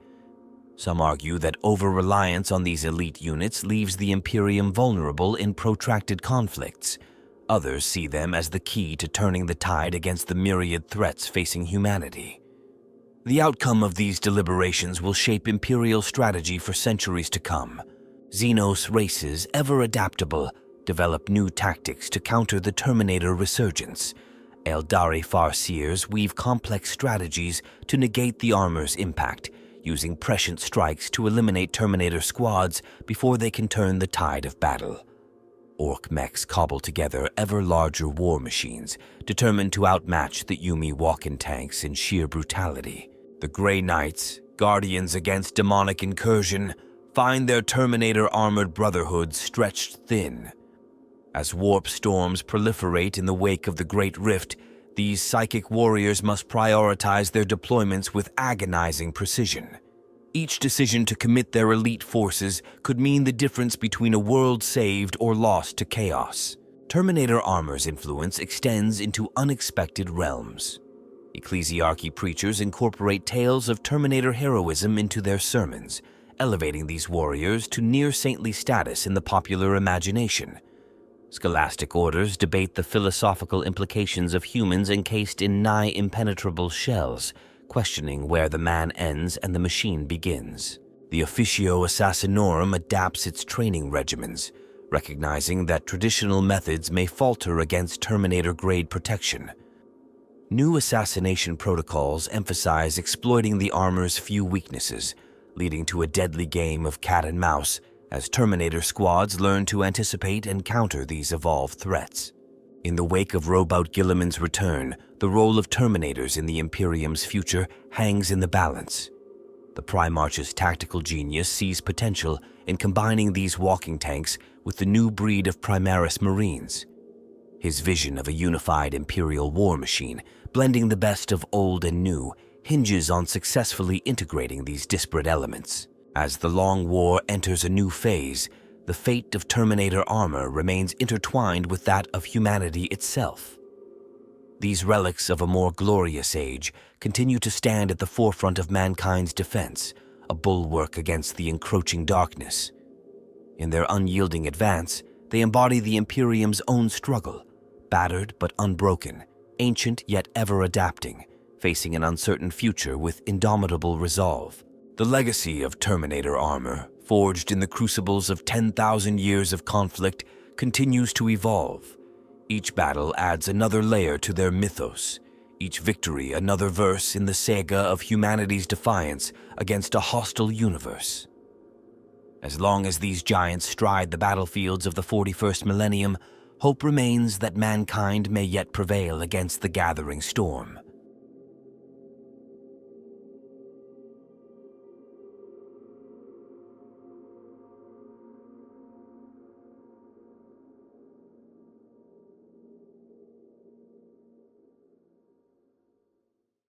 Some argue that over-reliance on these elite units leaves the Imperium vulnerable in protracted conflicts. Others see them as the key to turning the tide against the myriad threats facing humanity. The outcome of these deliberations will shape Imperial strategy for centuries to come. Xenos races, ever adaptable, develop new tactics to counter the Terminator resurgence. Eldari Farseers weave complex strategies to negate the armor's impact, using prescient strikes to eliminate Terminator squads before they can turn the tide of battle. Orc mechs cobble together ever larger war machines, determined to outmatch the Yumi walk-in tanks in sheer brutality. The Grey Knights, guardians against demonic incursion, find their Terminator armored brotherhood stretched thin. As warp storms proliferate in the wake of the Great Rift, these psychic warriors must prioritize their deployments with agonizing precision. Each decision to commit their elite forces could mean the difference between a world saved or lost to chaos. Terminator Armor's influence extends into unexpected realms. Ecclesiarchy preachers incorporate tales of Terminator heroism into their sermons, elevating these warriors to near-saintly status in the popular imagination. Scholastic orders debate the philosophical implications of humans encased in nigh-impenetrable shells, questioning where the man ends and the machine begins. The Officio Assassinorum adapts its training regimens, recognizing that traditional methods may falter against Terminator-grade protection. New assassination protocols emphasize exploiting the armor's few weaknesses, leading to a deadly game of cat and mouse as Terminator squads learn to anticipate and counter these evolved threats. In the wake of Robot Guilliman's return, the role of Terminators in the Imperium's future hangs in the balance. The Primarch's tactical genius sees potential in combining these walking tanks with the new breed of Primaris Marines. His vision of a unified Imperial war machine, blending the best of old and new, hinges on successfully integrating these disparate elements. As the Long War enters a new phase, the fate of Terminator Armor remains intertwined with that of humanity itself. These relics of a more glorious age continue to stand at the forefront of mankind's defense, a bulwark against the encroaching darkness. In their unyielding advance, they embody the Imperium's own struggle, battered but unbroken, ancient yet ever adapting, facing an uncertain future with indomitable resolve. The legacy of Terminator Armor, forged in the crucibles of 10,000 years of conflict, continues to evolve. Each battle adds another layer to their mythos, each victory another verse in the saga of humanity's defiance against a hostile universe. As long as these giants stride the battlefields of the 41st millennium, hope remains that mankind may yet prevail against the gathering storm.